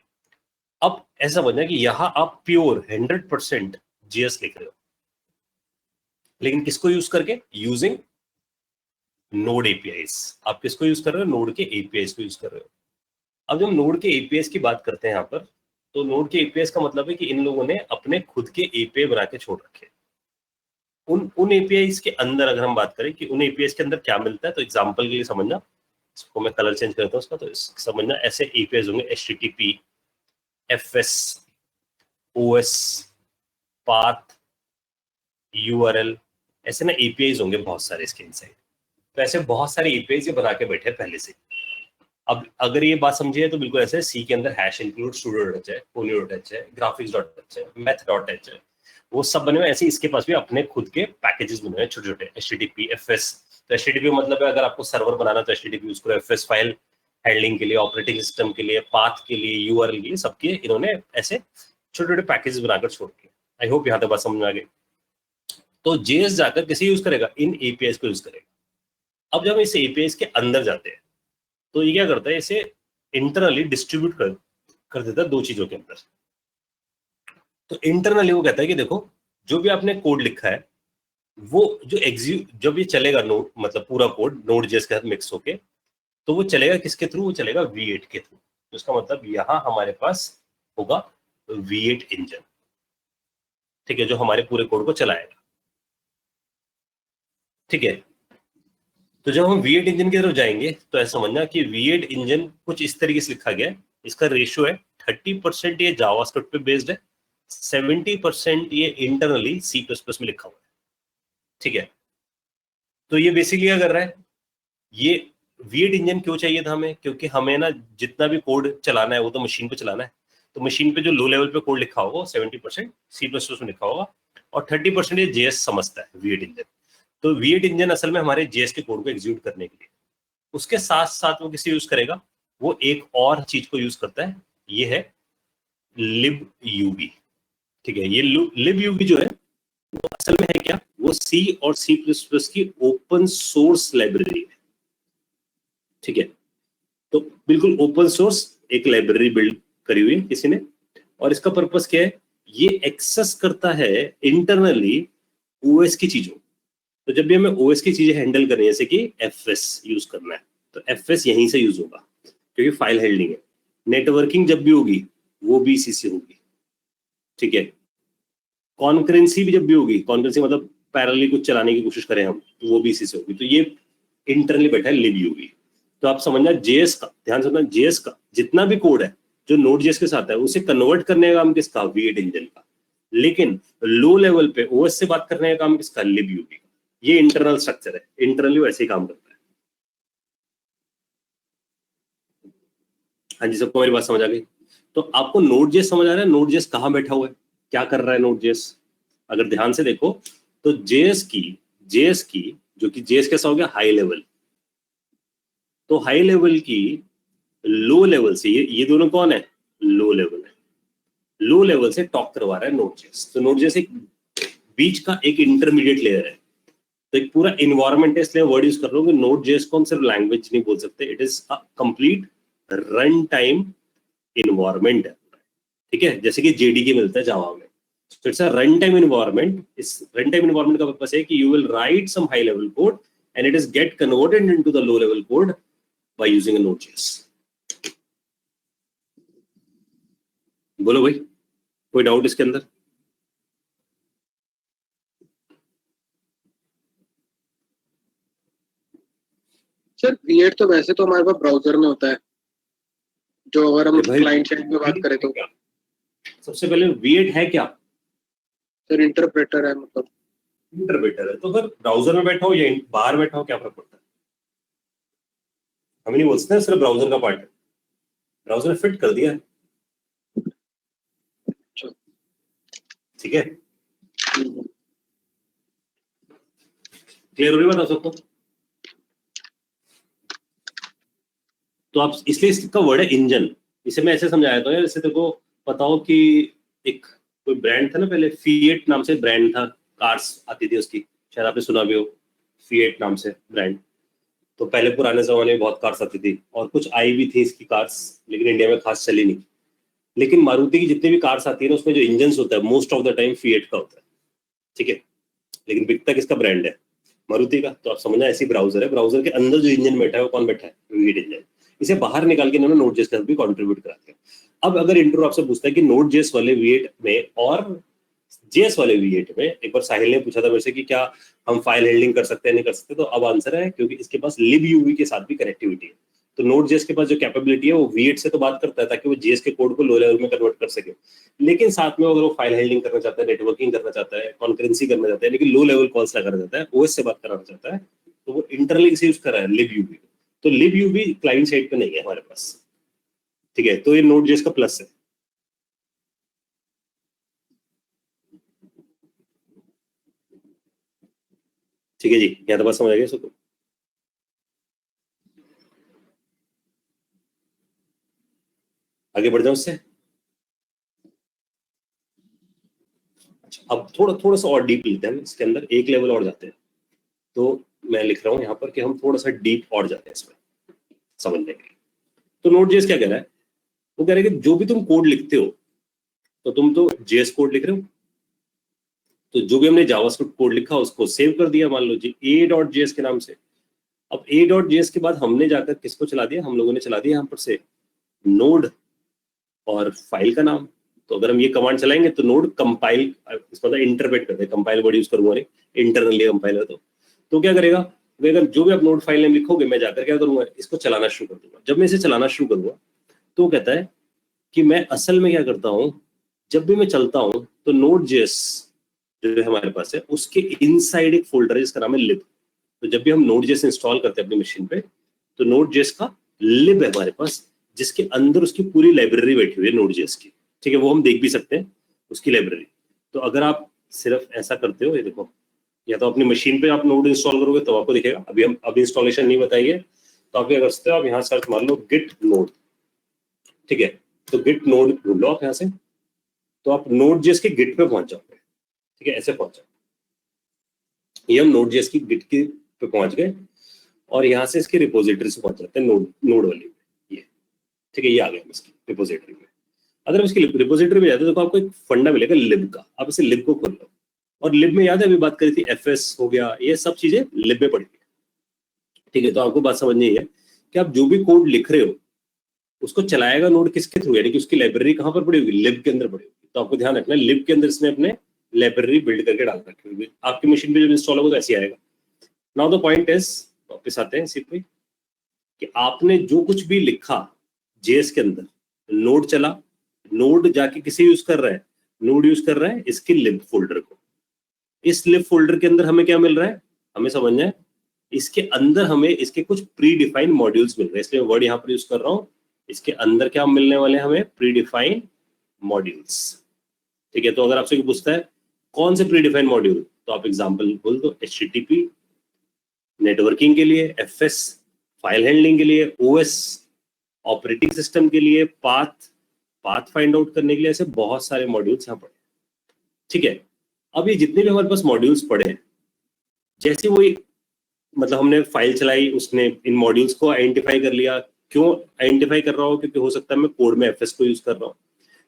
अब ऐसा समझना है कि यहाँ आप प्योर 100% जेएस लिख रहे हो, लेकिन किसको यूज करके, यूजिंग नोड एपीआईज। आप किसको यूज कर रहे हो, नोड के एपीआईज को यूज कर रहे हो। अब जब नोड के एपीआईज की बात करते हैं यहाँ पर, तो नोड के एपीआईज का मतलब है कि इन लोगों ने अपने खुद के एपीआई बना के छोड़ रखे। उन एपीआईज के अंदर अगर हम बात करें कि उन एपीआईज के अंदर क्या मिलता है, तो एग्जांपल के लिए समझना, इसको मैं कलर चेंज करता हूँ उसका, तो समझना ऐसे एपीआईज होंगे HTTP, FS, OS, path, URL, ऐसे ना एपीआईज होंगे बहुत सारे इसके इनसाइड। तो ऐसे बहुत सारे एपीआई बना के बैठे हैं पहले से। अब अगर ये बात समझिए तो बिल्कुल ऐसे सी के अंदर हैश इंक्लूड स्टूडियो.h है, ponyo.h है, graphics.h है, math.h है, वो सब बने हुए। ऐसे इसके पास भी अपने खुद के पैकेजेस बने हुए हैं छोटे छोटे, HTTP, FS। तो HTTP मतलब है अगर आपको सर्वर बनाना तो HTTP यूज करो, FS फाइल हैंडलिंग के लिए, ऑपरेटिंग सिस्टम के लिए, पाथ के लिए, URL के लिए, सबके इन्होंने ऐसे छोटे छोटे पैकेजेस बनाकर छोड़ दिए। आई होप यहाँ तक बात समझ में आ गई। तो JS जाकर किसे यूज करेगा, इन APIs को यूज करेगा। अब जब इस APIs के अंदर जाते हैं तो ये क्या करता है, इसे इंटरनली डिस्ट्रीब्यूट कर देता है दो चीजों के अंदर। तो इंटरनली वो कहता है कि देखो जो भी आपने कोड लिखा है वो जो जब ये चलेगा नोड, मतलब पूरा कोड Node.js के साथ मिक्स होके, तो वो चलेगा किसके थ्रू, वो चलेगा V8 के थ्रू। तो इसका मतलब यहाँ हमारे पास होगा V8 इंजन, ठीक है, जो हमारे पूरे कोड को चलाएगा। ठीक है, तो जब हम V8 इंजन की तरफ जाएंगे तो ऐसा समझना कि V8 इंजन कुछ इस तरीके से लिखा गया है। इसका रेशियो है 30% ये जावास्क्रिप्ट पे बेस्ड है, 70% ये इंटरनली C++ में लिखा हुआ है। ठीक है, तो ये बेसिकली क्या कर रहा है, ये V8 इंजन क्यों चाहिए था हमें, क्योंकि हमें ना जितना भी कोड चलाना है वो तो मशीन पे चलाना है। तो मशीन पे जो लो लेवल पे कोड लिखा होगा 70% C++ में लिखा होगा और 30% ये JS समझता है V8 इंजन। तो V8 इंजन असल में हमारे JS के कोड को एग्जीक्यूट करने के लिए, उसके साथ साथ वो किसे यूज करेगा, वो एक और चीज को यूज करता है, ये है libUB। ठीक है, ये libUB जो है वो असल में है क्या, वो C और C++ की ओपन सोर्स लाइब्रेरी है। ठीक है, तो बिल्कुल ओपन सोर्स एक लाइब्रेरी बिल्ड करी हुई है किसी ने, और इसका पर्पस क्या है, ये एक्सेस करता है इंटरनली OS की चीजों। तो जब भी हमें OS की चीजें हैंडल करनी है, जैसे कि FS यूज करना है, तो FS यहीं से यूज होगा क्योंकि फाइल हैंडलिंग है। नेटवर्किंग जब भी होगी वो भी इसी से होगी। ठीक है, कॉन्करेंसी भी जब भी होगी, कॉन्करेंसी मतलब पैरेलली कुछ चलाने की कोशिश करें हम, तो वो भी इसी से होगी। तो ये इंटरनली बैठा है libUB। तो आप समझना JS का, ध्यान से समझना, JS का जितना भी कोड है जो Node.js के साथ है उसे कन्वर्ट करने का काम किसका, V8 इंजन का। लेकिन लो लेवल पे OS से बात करने का काम किसका, libUB का। ये इंटरनल स्ट्रक्चर है, इंटरनली वैसे ही काम करता है। हाँ जी, सबको मेरी बात समझ आ गई। तो आपको Node.js समझ आ रहा है, Node.js कहाँ बैठा हुआ है, क्या कर रहा है Node.js। अगर ध्यान से देखो तो JS की जो कि JS कैसा हो गया, हाई लेवल, तो हाई लेवल की लो लेवल से, ये दोनों कौन है, लो लेवल है, लो लेवल से टॉक करवा रहा है Node.js। तो Node.js एक बीच का एक इंटरमीडिएट लेयर है। तो एक पूरा इन्वायरमेंट है, इसलिए वर्ड यूज कर रहा हूँ कि Node.js को हम सिर्फ लैंग्वेज नहीं बोल सकते, it is a complete run time environment है। ठीक है, जैसे कि JDK मिलता है जावा में, तो it's a run time environment. इस रन टाइम इन्वायरमेंट का पर्पस है कि you will write some high level code and it is get converted into the low level code by using a Node.js। बोलो भाई, कोई doubt इसके अंदर। Sir V8 तो वैसे तो हमारे पास ब्राउजर में होता है, जो अगर हम भाई, क्लाइंट साइड पे बात करें तो। सबसे पहले V8 है क्या, सर इंटरप्रेटर है, मतलब इंटरप्रेटर है। तो फिर ब्राउजर में बैठा हो या बाहर बैठा हो क्या फर्क पड़ता है, हम नहीं बोल सकते सिर्फ ब्राउजर का पार्ट है, ब्राउजर ने फिट कर दिया है। ठीक है, क्लियर हो रही बात आप सबको। तो आप इसलिए इसका वर्ड है इंजन। इसे मैं ऐसे समझाया था, जैसे तेरे को पता हो कि एक कोई ब्रांड था ना पहले, फिएट नाम से ब्रांड था, कार्स आती थी उसकी, शायद आपने सुना भी हो, फिएट नाम से ब्रांड। तो पहले पुराने जमाने में बहुत कार्स आती थी और कुछ आई भी थी इसकी कार्स, लेकिन इंडिया में खास चली नहीं। लेकिन मारुति की जितनी भी कार्स आती है ना, उसमें जो इंजन होता है most of the time fiat का होता है। ठीक है, लेकिन बिकता किसका ब्रांड है, मारुति का। तो आप समझना ऐसी ब्राउजर है, ब्राउजर के अंदर जो इंजन बैठा है वो कौन बैठा है, V8 इंजन। इसे बाहर निकाल के इन्होंने Node.js का भी कंट्रीब्यूट कराते हैं। अब अगर इंट्रो आपसे पूछता है कि Node.js वाले V8 में और JS वाले V8 में, एक बार साहिल ने पूछा था मेरे से कि क्या हम फाइल हैंडलिंग कर सकते हैं, नहीं कर सकते, तो अब आंसर है क्योंकि इसके पास libUB के साथ भी कनेक्टिविटी है। तो Node.js के पास जो कैपेबिलिटी है वो V8 से तो बात करता है ताकि वो JS के कोड को लो लेवल में कन्वर्ट कर सके, लेकिन साथ में अगर वो फाइल हैंडलिंग करना चाहता है, नेटवर्किंग करना चाहता है, कॉन्करेंसी करना चाहता है, लेकिन लो लेवल कॉल्स करना चाहता है, OS से बात कराना चाहता है, तो वो इंटरनली इसे यूज कर रहा है libUB। तो libUB क्लाइंट साइड पे नहीं है हमारे पास, ठीक है। तो ये Node.js का प्लस है। ठीक है जी, यहाँ तो बात समझ आ गया सबको? आगे बढ़ जाओ उससे। अच्छा, अब थोड़ा सा और डीप लेते हैं इसके अंदर, एक लेवल और जाते हैं। तो मैं लिख रहा हूँ यहाँ पर कि हम थोड़ा सा डीप और जाते हैं इसमें समझने के लिए। तो Node.js क्या कह रहा है? वो कह रहा है कि जो भी तुम कोड लिखते हो, तो तुम तो JS कोड लिख रहे हो, तो जो भी हमने जावास्क्रिप्ट कोड लिखा उसको सेव कर दिया मान लो जी a.js के नाम से। अब a.js के बाद हमने जाकर किसको चला दिया? हम लोगों ने चला दिया यहाँ पर से नोड और फाइल का नाम। तो अगर हम ये कमांड चलाएंगे तो नोड कंपाइल, इसका मतलब इंटरप्रेट करते हैं, कंपाइल वर्ड यूज करूंगा, इंटरनली कंपाइलर। तो क्या करेगा? अगर जो भी आप नोड फाइल नेम लिखोगे, मैं जाकर क्या करूंगा? इसको चलाना शुरू कर दूंगा। जब मैं इसे चलाना शुरू करूंगा तो कहता है कि मैं असल में क्या करता हूँ, जब भी मैं चलता हूँ तो Node.js जो है हमारे पास है उसके इनसाइड एक फोल्डर है जिसका नाम है lib। तो जब भी हम Node.js इंस्टॉल करते हैं अपनी मशीन पे, तो Node.js का lib है हमारे पास, जिसके अंदर उसकी पूरी लाइब्रेरी बैठी हुई है Node.js की, ठीक है। वो हम देख भी सकते हैं उसकी लाइब्रेरी। तो अगर आप सिर्फ ऐसा करते हो, ये देखो, या तो अपनी मशीन पे आप नोड इंस्टॉल करोगे तो आपको दिखेगा। अभी हम अभी इंस्टॉलेशन नहीं बताइए, तो आप क्या कर सकते हो, आप यहाँ सर्च मार लो गिट नोड, ठीक है। तो गिट नोड ढूंढ लो आप यहाँ से, तो आप Node.js के गिट पे पहुंच जाओगे, ठीक है, ऐसे पहुंच जाओ। ये हम Node.js की गिट के पे पहुंच गए और यहाँ से इसके रिपोजिटरी से पहुंच जाते हैं नोड वाली, ये ठीक है। ये आ गए हम इसकी रिपोजिटरी में। अगर हम इसकी रिपोजिटरी में जाते हैं तो आपको एक फंडा मिलेगा लिब का। आप इसे लिब को खोल लो, और लिब में याद है अभी बात करी थी fs हो गया, ये सब चीजें लिब में पड़ी है, ठीक है। तो आपको बात समझनी है कि आप जो भी कोड लिख रहे हो उसको चलाएगा नोड किसके थ्रू, यानी कि उसकी लाइब्रेरी कहाँ पर पड़ी होगी? लिब के अंदर पड़ी होगी। तो आपको ध्यान रखना है लिब के अंदर इसने अपने लाइब्रेरी बिल्ड करके डाल रखी होगी। आपकी मशीन पे जब इंस्टॉल होगा तो ऐसे आएगा। नाउ द पॉइंट इज, वापस आते हैं सिर्फ कि आपने जो कुछ भी लिखा जेएस के अंदर, नोड चला, नोड जाके किसे यूज कर रहा है? नोड यूज कर रहा है इसके लिब फोल्डर को। इस लिब फोल्डर के अंदर हमें क्या मिल रहा है? हमें समझना है, इसके अंदर हमें इसके कुछ प्री डिफाइंड मॉड्यूल्स मिल रहे हैं, इसलिए वर्ड यहाँ पर यूज कर रहा हूँ। इसके अंदर क्या मिलने वाले हैं हमें? प्री डिफाइंड मॉड्यूल्स, ठीक है। तो अगर आपसे पूछता है कौन से प्री डिफाइंड मॉड्यूल, तो आप एग्जांपल बोल दो HTTP नेटवर्किंग के लिए, FS फाइल हैंडलिंग के लिए, OS ऑपरेटिंग सिस्टम के लिए, पाथ फाइंड आउट करने के लिए, ऐसे बहुत सारे मॉड्यूल्स यहाँ पड़े, ठीक है। अब ये जितने भी हमारे पास मॉड्यूल्स पड़े हैं, जैसे वो मतलब हमने फाइल चलाई, उसने इन मॉड्यूल्स को आइडेंटिफाई कर लिया। क्यों आइडेंटिफाई कर रहा हूँ? क्योंकि हो सकता है मैं कोड में FS को यूज कर रहा हूँ,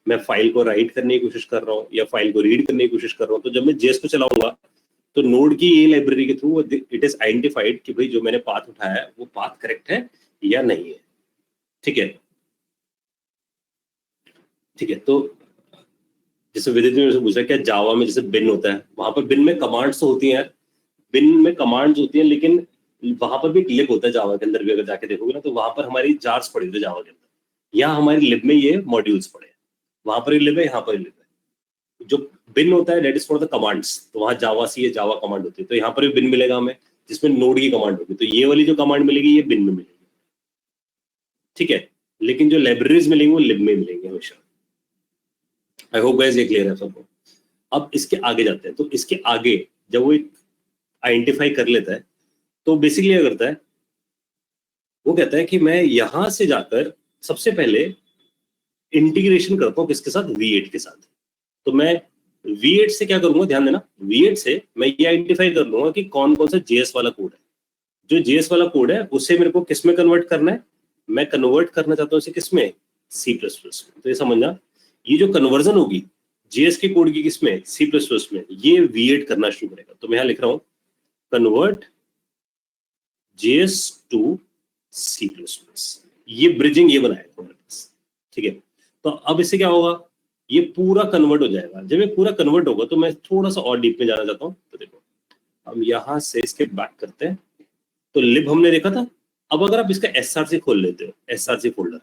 मैं फाइल को राइट करने की कोशिश कर रहा हूँ या फाइल को रीड करने की कोशिश कर रहा हूँ। तो जब मैं जेएस को चलाऊंगा तो नोड की ये लाइब्रेरी के थ्रू इट इज आइडेंटिफाइड कि भाई जो मैंने पाथ उठाया है वो पाथ करेक्ट है या नहीं है, ठीक है, ठीक है। तो जैसे विदित ने मुझसे पूछा क्या जावा में जैसे बिन होता है, वहां पर बिन में कमांड्स तो होती हैं, बिन में कमांड्स होती हैं, लेकिन वहां पर भी एक लिब होता है जावा के अंदर भी। अगर जाके देखोगे ना तो वहां पर हमारी जार्स पड़ी हुई है जावा के अंदर, या हमारी लिब में ये मॉड्यूल्स पड़े हैं, वहां पर ही लिब है, यहाँ पर ही लिब है। जो बिन होता है that is for the commands, तो वहां जावा सी है, जावा कमांड होती है, तो यहाँ पर भी बिन मिलेगा हमें जिसमें नोड की कमांड होगी। तो ये वाली जो कमांड मिलेगी ये बिन में मिलेगी, ठीक है, लेकिन जो लाइब्रेरीज मिलेंगी वो लिब में मिलेंगे हमेशा। आई होप गाइस ये क्लियर है सबको। अब इसके आगे जाते हैं। तो इसके आगे जब वो आइडेंटिफाई कर लेता है तो बेसिकली क्या करता है, वो कहता है कि मैं यहां से जाकर सबसे पहले इंटीग्रेशन करता हूं किसके साथ? V8 के साथ। तो मैं V8 से क्या करूंगा, ध्यान देना, V8 से मैं ये आइडेंटिफाई कर लूंगा कि कौन कौन सा JS वाला कोड है। जो JS वाला कोड है उसे मेरे को किस में कन्वर्ट करना है? मैं कन्वर्ट करना चाहता हूँ इसे किसमें? C++ में। तो ये समझना, ये जो कन्वर्जन होगी JS के कोड की किसमें? C++ में, ये V8 करना शुरू करेगा। तो मैं यहाँ लिख रहा हूँ कन्वर्ट JS टू C++, ये ब्रिजिंग ये बनाएगा हमारे पास, ठीक है। तो अब इससे क्या होगा, ये पूरा कन्वर्ट हो जाएगा। जब ये पूरा कन्वर्ट होगा तो मैं थोड़ा सा और डीप में जाना चाहता हूँ। तो देखो हम यहाँ से इसके बैक करते हैं, तो लिब हमने देखा था। अब अगर आप इसका SRC खोल लेते हो, SRC फोल्डर,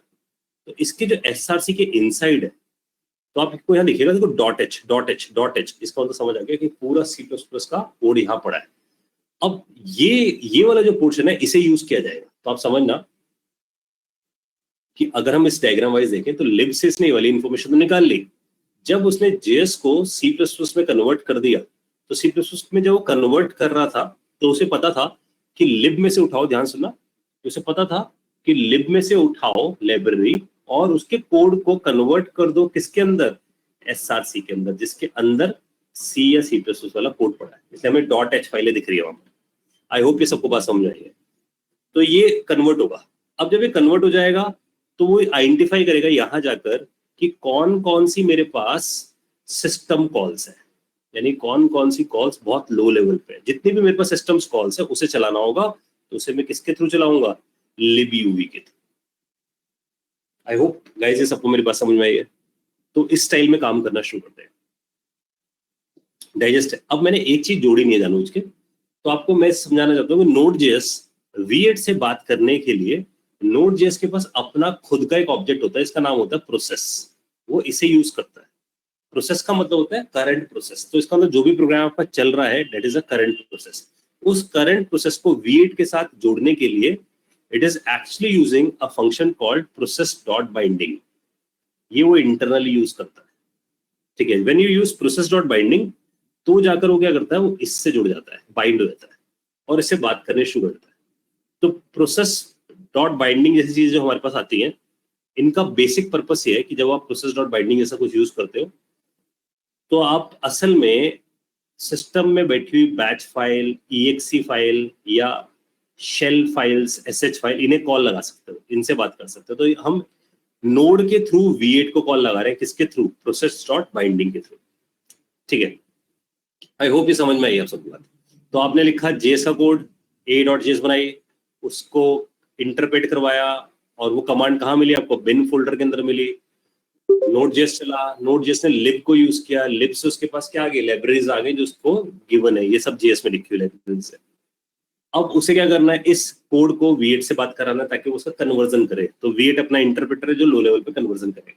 तो इसके जो SRC के इनसाइड है, तो आपको यहाँ दिखेगा देखो .h, इसका मतलब समझ आ गया कि पूरा C++ का कोड यहाँ पड़ा है। अब ये वाला जो पोर्शन है इसे यूज किया जाएगा। तो आप समझना कि अगर हम इस डायग्राम वाइज देखें तो लिब से इसने ये वाली इंफॉर्मेशन तो निकाल ली। जब उसने जेएस को सी प्लस प्लस में कन्वर्ट कर दिया तो सी प्लस प्लस में जब वो कन्वर्ट कर रहा था तो उसे पता था कि लिब में से उठाओ, ध्यान सुनना, उसे पता था कि लिब में से उठाओ लाइब्रेरी और उसके कोड को कन्वर्ट कर दो किसके अंदर, एसआरसी के अंदर, जिसके अंदर सी या सी प्लस प्लस वाला कोड पड़ा है। इसलिए हमें डॉट एच फाइलें दिख रही है वहां पर। आई होप ये सबको बात समझ आई है। तो ये कन्वर्ट होगा। अब जब ये कन्वर्ट हो जाएगा तो वो आइडेंटिफाई करेगा यहां जाकर कि कौन कौन सी मेरे पास सिस्टम कॉल्स है, यानी कौन कौन सी कॉल्स बहुत लो लेवल पे है। जितनी भी मेरे पास सिस्टम्स कॉल्स है उसे चलाना होगा, तो उसे मैं किसके थ्रू चलाऊंगा, libUV के थ्रू। आई होप गाइस ये सबको मेरी बात समझ में आई है। तो इस स्टाइल में काम करना शुरू करते हैं। डाइजेस्ट है। अब मैंने एक चीज जोड़ी नहीं है जानबूझ के, तो आपको मैं समझाना चाहता हूँ कि Node.js V8 से बात करने के लिए Node.js के पास अपना खुद का एक ऑब्जेक्ट होता है, इसका नाम होता है प्रोसेस। वो इसे यूज करता है। प्रोसेस का मतलब होता है करंट प्रोसेस। तो इसका मतलब जो भी प्रोग्राम आपका चल रहा है that is a current process. उस करंट प्रोसेस को V8 के साथ जोड़ने के लिए it is actually using a function called process.binding। ये वो इंटरनली यूज करता है, ठीक है। व्हेन यू यूज process.binding तो जाकर वो क्या करता है, वो इससे जुड़ जाता है, बाइंड हो जाता है और इससे बात करने शुरू करता है। तो process.binding जैसी चीजें जो हमारे पास आती हैं, इनका बेसिक पर्पस ये है कि जब आप process.binding जैसा कुछ यूज करते हो तो आप असल में सिस्टम में बैठी हुई बैच फाइल, exe फाइल या शेल फाइल्स, sh फाइल, इन्हें कॉल लगा सकते हो, इनसे बात कर सकते हो। तो हम नोड के थ्रू V8 को कॉल लगा रहे हैं, किसके थ्रू, process.binding के थ्रू, ठीक है। आई होप ये समझ में आई आप सबकी बात। तो आपने लिखा जेएस का कोड, a.js बनाई, उसको इंटरप्रेट करवाया और वो कमांड कहाँ मिली आपको, बिन फोल्डर के अंदर मिली। Node.js चला, Node.js ने लिब को यूज किया, लिब से उसके पास क्या आ गई, लाइब्रेरीज आ गई जो उसको गिवन है, ये सब जेएस में लिखी हुई लाइब्रेरीज है। अब उसे क्या करना है, इस कोड को V8 से बात कराना है ताकि वो उसका कन्वर्जन करे। तो V8 अपना इंटरप्रेटर है जो लो लेवल पे कन्वर्जन करे।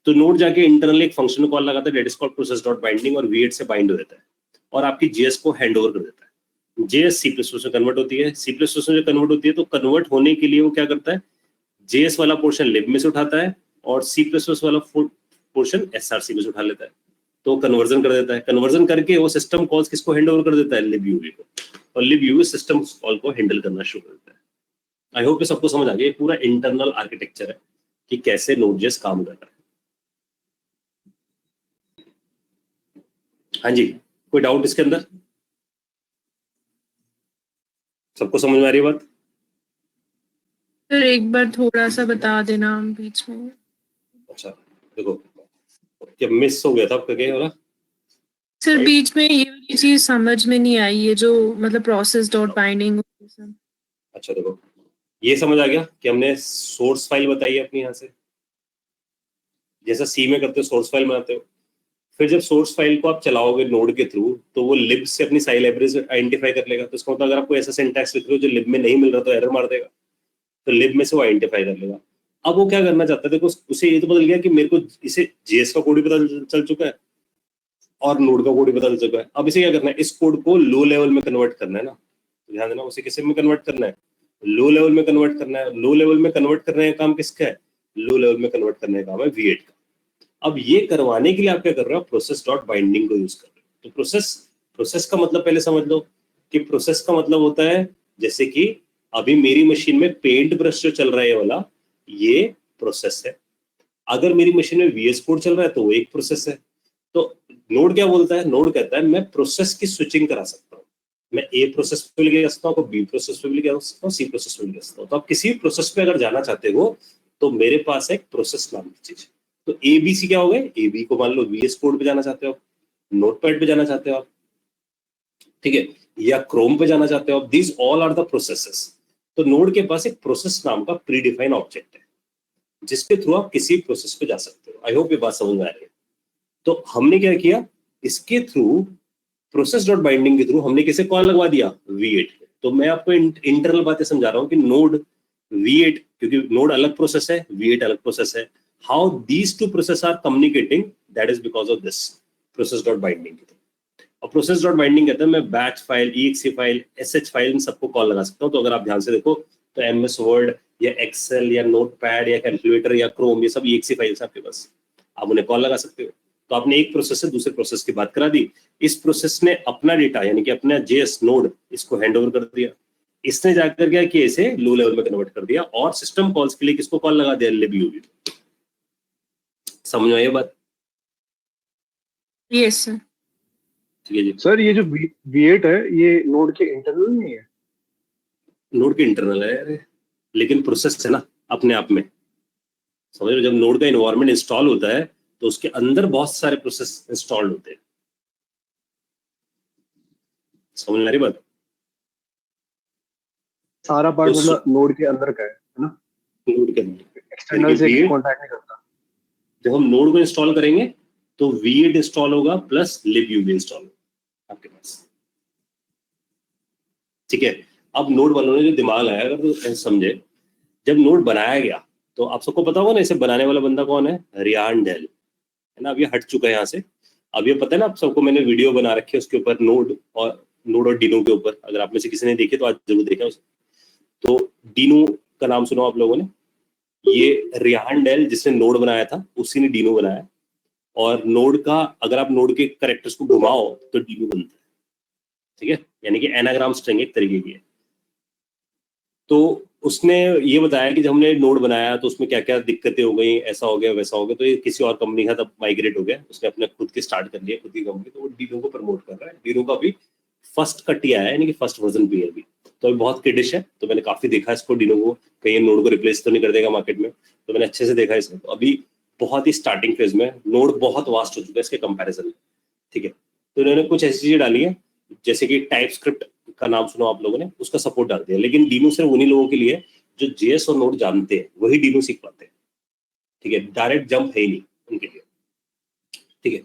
तो नोड जाके इंटरनली एक फंक्शन कॉल लगाता है दैट इज कॉल्ड process.binding और V8 से बाइंड हो जाता है और आपकी जेएस को हैंड ओवर कर देता है। जेएस सी प्लस प्लस में कन्वर्ट होती है, सी प्लस प्लस में जो कन्वर्ट होती है तो कन्वर्ट होने के लिए वो क्या करता है, जेएस वाला पोर्शन लिब में से उठाता है और सी प्लस प्लस वाला पोर्शन एसआरसी में से उठा लेता है, तो कन्वर्जन कर देता है। कन्वर्जन करके वो सिस्टम कॉल्स किसको हैंड ओवर कर देता है, libUV को, और libUV सिस्टम कॉल को हैंडल करना शुरू कर देता है। आई होप ये सबको समझ आ गया। ये पूरा इंटरनल आर्किटेक्चर है कि कैसे Node.js काम कर रहा है। हाँ जी, कोई डाउट इसके अंदर, सबको समझ में आ रही है बात? सर एक बार थोड़ा सा बता देना बीच में। अच्छा देखो, क्या मिस हो गया था आपका, क्या हो रहा? सर बीच में ये वाली चीज समझ में नहीं आई, ये जो मतलब process.binding। अच्छा देखो, ये समझ आ गया कि हमने सोर्स फाइल बताई है अपनी, यहाँ से जैसा सी में करते हो सोर्स फाइल बनाते हो, फिर जब सोर्स फाइल को आप चलाओगे नोड के थ्रू तो वो लिब से अपनी सारी लाइब्रेरीज आइडेंटिफाई कर लेगा। तो इसका मतलब अगर आपको ऐसा सिंटैक्स लिख रहे हो जो लिब में नहीं मिल रहा तो एरर मार देगा, तो लिब में से वो आइडेंटिफाई कर लेगा। अब वो क्या करना चाहता है, देखो उसे ये तो बदल गया कि मेरे को इसे जेएस का कोड भी पता चल चुका है और नोड का कोड भी पता चल चुका है। अब इसे क्या करना है, इस कोड को लो लेवल में कन्वर्ट करना है ना, तो ध्यान देना उसे किसे में कन्वर्ट करना है, लो लेवल में कन्वर्ट करना है। लो लेवल में कन्वर्ट करने का काम किसका है, लो लेवल में कन्वर्ट करने का काम है V8 का। अब ये करवाने के लिए आप क्या कर रहे हो, process.binding को यूज कर रहे हो। तो प्रोसेस का मतलब पहले समझ लो कि प्रोसेस का मतलब होता है, जैसे कि अभी मेरी मशीन में पेंट ब्रश जो चल रहा है वाला, ये प्रोसेस है। अगर मेरी मशीन में VS कोड चल रहा है तो वो एक प्रोसेस है। तो नोड क्या बोलता है, नोड कहता है मैं प्रोसेस की स्विचिंग करा सकता हूँ, मैं ए प्रोसेस पे भी लिख सकता हूँ, बी प्रोसेस पे भी लिख सकता हूँ, सी प्रोसेस पे भी लिख सकता हूँ। तो आप किसी भी प्रोसेस पे अगर जाना चाहते हो तो मेरे पास एक प्रोसेस नाम की चीज। तो ABC क्या हो गए, AB को मान लो VS कोड पे जाना चाहते हो, नोटपैड पे जाना चाहते हो आप, ठीक है, या क्रोम पे जाना चाहते हो आप, these all are the processes. तो नोड के पास एक प्रोसेस नाम का प्री डिफाइंड ऑब्जेक्ट है जिसके थ्रू आप किसी प्रोसेस पे जा सकते हो। आई होप ये बात समझ में आ रही है। तो हमने क्या किया, इसके थ्रू process.binding के थ्रू हमने किसे कॉल लगवा दिया, V8। तो मैं आपको इंटरनल बातें समझा रहा हूँ कि नोड V8, क्योंकि नोड अलग प्रोसेस है, V8 अलग प्रोसेस है, how these two process are communicating, that is because of this process.binding के थ्रू। और प्रोसेस डॉट बाइंडिंग कहता है मैं batch file, EXE file, SH file in सबको कॉल लगा सकता हूँ। तो अगर आप ध्यान से देखो तो MS वर्ड या एक्सेल या नोटपैड या कैलकुलेटर या क्रोम, ये सब EXE फाइल्स आपके पास, आप उन्हें कॉल लगा सकते हो। तो आपने एक प्रोसेस से दूसरे प्रोसेस की बात करा दी, इस प्रोसेस ने अपना डेटा यानी कि अपना JS नोड इसको हैंड ओवर कर दिया, इसने जाकर क्या किया, इसे लो लेवल में कन्वर्ट कर दिया और सिस्टम कॉल्स के लिए किसको कॉल लगा दिया, libUB। समझ में आई बात? Yes sir. ठीक है जी। सर ये जो V8 है ये नोड के इंटरनल नहीं है? नोड के इंटरनल है अरे, लेकिन प्रोसेस है ना अपने आप में, समझ लो। जब नोड का इन्वायरमेंट इंस्टॉल होता है तो उसके अंदर बहुत सारे प्रोसेस इंस्टॉल्ड होते हैं। समझ में आ रही बात? सारा पार्ट तो मतलब नोड के अंदर का है ना? नोड के अंदर एक्सटर्नल से V8 कांटेक्ट नहीं करता। जब हम नोड को इंस्टॉल करेंगे तो V8 इंस्टॉल होगा प्लस libUB इंस्टॉल होगा आपके पास। ठीक है, अब नोड वालों ने जो दिमाग लगाया, अगर तो ऐसे समझे, जब नोड बनाया गया तो आप सबको पता होगा ना इसे बनाने वाला बंदा कौन है, रियान डेल, है ना। अब ये हट चुका है यहाँ से। अब ये पता है ना आप सबको, मैंने वीडियो बना रखी है उसके ऊपर, नोड और डिनो के ऊपर। अगर आप में से किसी ने देखे तो आज जरूर देखा उसे। तो डिनो का नाम सुना आप लोगों ने, ये रियान डेल जिसने नोड बनाया था उसी ने डिनो बनाया। और नोड का अगर आप नोड के कैरेक्टर्स को घुमाओ तो डिनो बनता है। ठीक है, यानी कि एनाग्राम स्ट्रिंग एक तरीके की है। तो उसने ये बताया कि जब हमने नोड बनाया तो उसमें क्या क्या दिक्कतें हो गई, ऐसा हो गया वैसा हो गया। तो ये किसी और कंपनी का तब माइग्रेट हो गया, उसने अपने खुद की स्टार्ट कर लिया, खुद की कंपनी। तो वो डिनो को प्रमोट कर रहा है। डिनो का भी फर्स्ट कट ही आया है, यानी कि फर्स्ट वर्जन भी है अभी। तो अभी बहुत किडिश है, तो मैंने काफी देखा इसको, डिनो को, कहीं नोड को रिप्लेस तो नहीं कर देगा मार्केट में। तो मैंने अच्छे से देखा इसे। तो अभी बहुत ही स्टार्टिंग फेज में, नोड बहुत वास्ट हो चुका है इसके कंपैरिजन में। ठीक है, तो इन्होंने कुछ ऐसी चीजें डाली है जैसे कि टाइप स्क्रिप्ट का नाम सुना आप लोगों ने, उसका सपोर्ट डाल दिया। लेकिन डिनो सिर्फ उन्हीं लोगों के लिए जो JS और नोड जानते हैं, वही डिनो सीख पाते हैं। ठीक है, डायरेक्ट जंप है ही नहीं उनके लिए। ठीक है,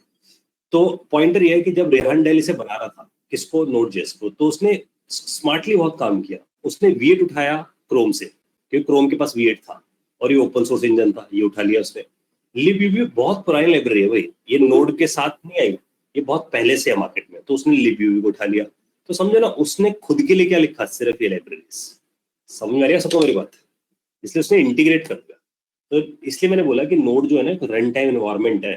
तो पॉइंटर ये है कि जब रेहान डेल इसे बना रहा था, किसको, नोड JS को, तो उसने स्मार्टली बहुत काम किया। उसने V8 उठाया क्रोम से, क्योंकि क्रोम के पास V8 था और ये ओपन सोर्स इंजन था, ये उठा लिया उसने। libUB बहुत पुरानी लाइब्रेरी है भाई, ये नोड के साथ नहीं आई, ये बहुत पहले से है मार्केट में। तो उसने libUB को उठा लिया। तो समझो ना, उसने खुद के लिए क्या लिखा, सिर्फ ये लाइब्रेरीज। समझ में आ रही है सबको मेरी बात? इसलिए उसने इंटीग्रेट कर दिया। तो इसलिए मैंने बोला कि नोड जो है ना, एक रन टाइम एनवायरनमेंट है।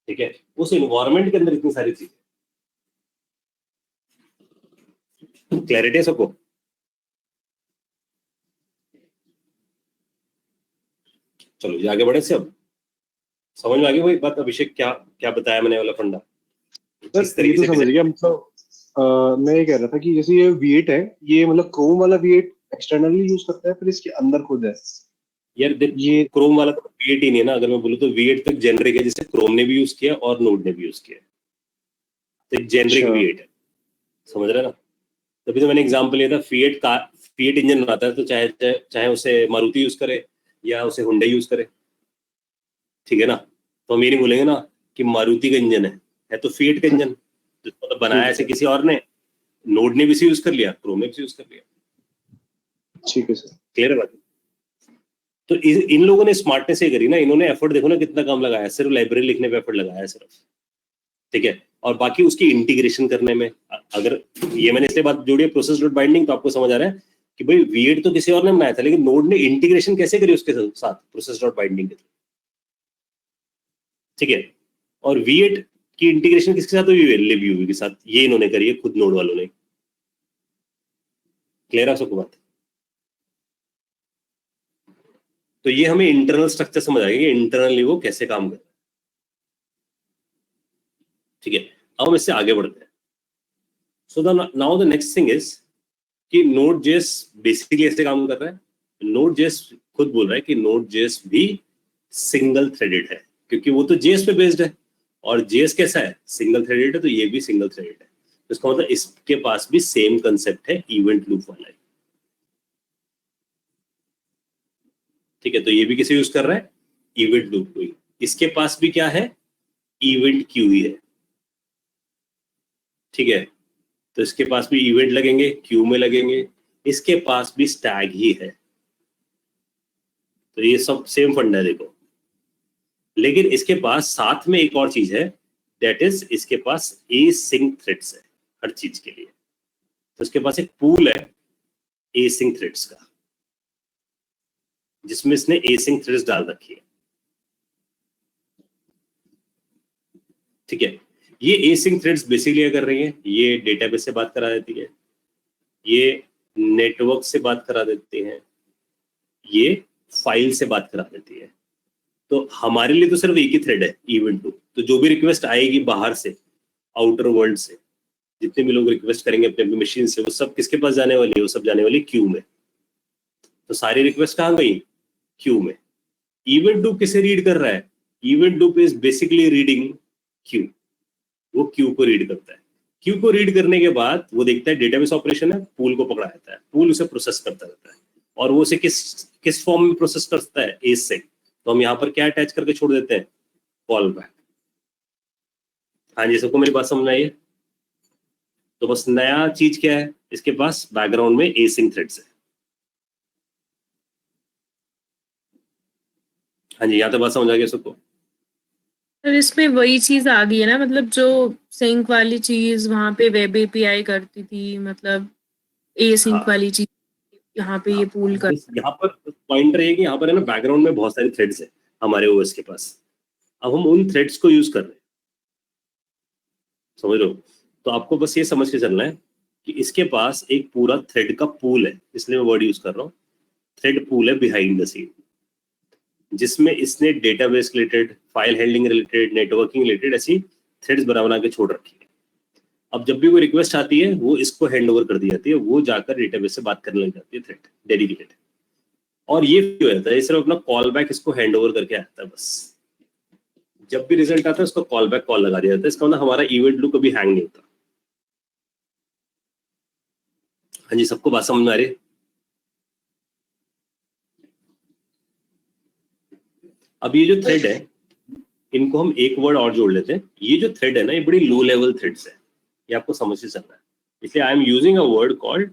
ठीक है, उस एनवायरनमेंट के अंदर इतनी सारी चीजें। क्लैरिटी है सबको? चलो ये आगे बढ़े से। अब समझ में आ गई भाई बात? अभिषेक क्या क्या बताया मैंने वाला फंडा? सर ये तो समझ गया। मतलब मैं ये कह रहा था कि जैसे ये V8 है, ये मतलब क्रोम वाला V8 एक्सटर्नली यूज करता है, फिर इसके अंदर खुद है? यार देख, ये क्रोम वाला तो V8 ही नहीं है ना। अगर मैं बोलूँ तो V8 तक जेनरिक है, जिसे क्रोम ने भी यूज किया और नोड ने भी यूज किया। तो एक जेनरिक अच्छा। V8 है, समझ रहे ना? तभी तो मैंने एग्जांपल लिया था। Fiat का Fiat इंजन बनाता है, तो चाहे चाहे, चाहे उसे मारुति यूज करे या उसे हुंडई यूज करे। ठीक है ना? तो हम ये नहीं बोलेंगे ना कि मारुति का इंजन है तो Fiat का इंजन। तो बनाया ऐसे किसी और ने, नोड ने भी इसे यूज कर लिया, क्रोम ने भी यूज कर लिया। ठीक है सर। क्लियर है बात? तो इन लोगों ने स्मार्टनेस ये करी ना, इन्होंने एफर्ट देखो ना कितना कम लगाया, सिर्फ लाइब्रेरी लिखने पे एफर्ट लगाया सिर्फ। ठीक है, और बाकी उसकी इंटीग्रेशन करने में, अगर ये मैंने इसलिए बात जोड़ी है प्रोसेस डॉट बाइंडिंग, तो आपको समझ आ रहा है कि भाई V8 तो किसी और ने बनाया था, लेकिन नोड ने इंटीग्रेशन कैसे करी उसके साथ, प्रोसेस डॉट बाइंडिंग के थ्रू। ठीक है, और V8 की इंटीग्रेशन किसके साथ हुई है, libUB के साथ। ये इन्होंने करी है खुद नोड वालों ने। क्लियर है सबको बात? तो ये हमें इंटरनल स्ट्रक्चर समझ आएगा कि इंटरनली वो कैसे काम कर रहा है। ठीक है, अब हम इससे आगे बढ़ते हैं। So now the next thing is कि Node.js बेसिकली ऐसे काम कर रहा है। Node.js खुद बोल रहा है कि Node.js भी सिंगल थ्रेडेड है, क्योंकि वो तो JS पे बेस्ड है, और JS कैसा है, सिंगल थ्रेडेड है। तो ये भी सिंगल थ्रेडेड है। तो इसका मतलब इसके पास भी सेम कंसेप्ट है, इवेंट लूप वाला है। ठीक है, तो ये भी किसे यूज कर रहा है, इवेंट लूप को ही। इसके पास भी क्या है, इवेंट क्यू ही है। ठीक है, तो इसके पास भी इवेंट लगेंगे, क्यू में लगेंगे। इसके पास भी स्टैग ही है। तो ये सब सेम फंडा है देखो। लेकिन इसके पास साथ में एक और चीज है, दैट इज इसके पास एसिंक थ्रेड्स है हर चीज के लिए। तो इसके पास एक पूल है एसिंक थ्रेड्स का, जिसमें इसने एसिंक थ्रेड्स डाल रखी है। ठीक है, ये एसिंक थ्रेड्स बेसिकली क्या कर रही है, ये डेटाबेस से बात करा देती है, ये नेटवर्क से बात करा देती है, ये फाइल से बात करा देती है। तो हमारे लिए तो सिर्फ एक ही थ्रेड है इवेंट 2। तो जो भी रिक्वेस्ट आएगी बाहर से, आउटर वर्ल्ड से, जितने भी लोग रिक्वेस्ट करेंगे अपने अपनी मशीन से, वो सब किसके पास जाने वाली है, वो सब जाने वाली क्यू में। तो सारी रिक्वेस्ट कहाँ गई, क्यू में। इवेंट 2 किसे रीड कर रहा है, event 2 is basically reading Q, वो क्यू को रीड करता है। क्यू को रीड करने के बाद वो देखता है डेटाबेस ऑपरेशन है, पूल को पकड़ा जाता है, पूल उसे प्रोसेस करता रहता है, और वो उसे किस फॉर्म में प्रोसेस करता है, एस से। तो हम यहाँ पर क्या अटैच करके छोड़ देते हैं, कॉल बैक। हाँ जी, सबको मेरी बात समझ आई है? तो बस नया चीज क्या है, इसके पास बैकग्राउंड में एसिंक थ्रेड्स है। हाँ जी, यहाँ तक बात समझ आ गया सबको? सर इसमें वही चीज आ गई है ना, मतलब जो सिंक वाली चीज वहां पे वेब एपीआई करती थी, मतलब ए सिंक हाँ। वाली चीज यहाँ पे ये पूल कर। यहाँ पर पॉइंटर है कि यहाँ पर है ना, बैकग्राउंड में बहुत सारे थ्रेड्स है हमारे ओएस के पास। अब हम उन थ्रेड्स को यूज कर रहे हैं, समझ लो। तो आपको बस ये समझ के चलना है कि इसके पास एक पूरा थ्रेड का पूल है, इसलिए मैं वर्ड यूज कर रहा हूँ, थ्रेड पूल है बिहाइंड द सीन, जिसमें इसने database related, file handling related, networking related ऐसी थ्रेड्स बना के छोड़ रखी है। अब जब भी कोई रिक्वेस्ट आती है, वो इसको हैंड ओवर कर दी जाती है, वो जाकर डेटाबेस से बात करने लग जाती है, थ्रेड डेडिकेटेड। और ये क्यों होता है, सिर्फ अपना कॉल बैक इसको हैंड ओवर करके आता है बस। जब भी रिजल्ट आता है उसको कॉल बैक कॉल लगा दिया जाता है। इसका मतलब हमारा इवेंट लूप कभी हैंग नहीं होता। हाँ जी, सबको बात समझ में आ रही है? अब ये जो थ्रेड है, इनको हम एक वर्ड और जोड़ लेते हैं। ये जो थ्रेड है ना, ये बड़ी लो लेवल थ्रेड्स है, ये आपको समझ से चलना है। इसलिए I am using a word called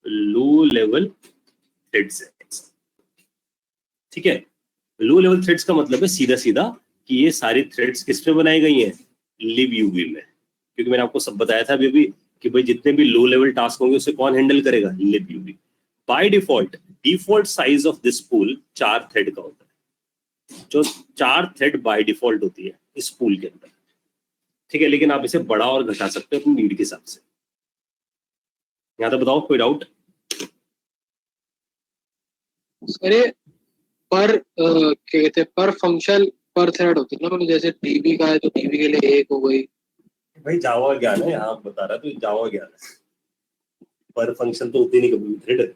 low level threads. ठीक है, लो लेवल थ्रेड्स का मतलब है सीधा सीधा कि ये सारी थ्रेड्स किस में बनाई गई हैं, libUV में। क्योंकि मैंने आपको सब बताया था अभी भी कि भाई जितने भी लो लेवल टास्क होंगे उसे कौन हैंडल करेगा, libUV। By default size of this pool 4 thread का होता है, जो 4 थ्रेड बाय डिफॉल्ट होती है इस पूल के अंदर। ठीक है, लेकिन आप इसे बड़ा और घटा सकते हो अपनी नीड के हिसाब से। यहाँ तो बताओ, कोई डाउट? अरे पर क्या कहते हैं, पर फंक्शन पर थ्रेड होती है ना, मतलब जैसे डीबी का है तो डीबी के लिए एक हो गई। भाई जावा ज्ञान है, यहाँ बता रहा तो जावा ज्ञान है, पर फंक्शन तो होती नहीं कभी भी थ्रेड।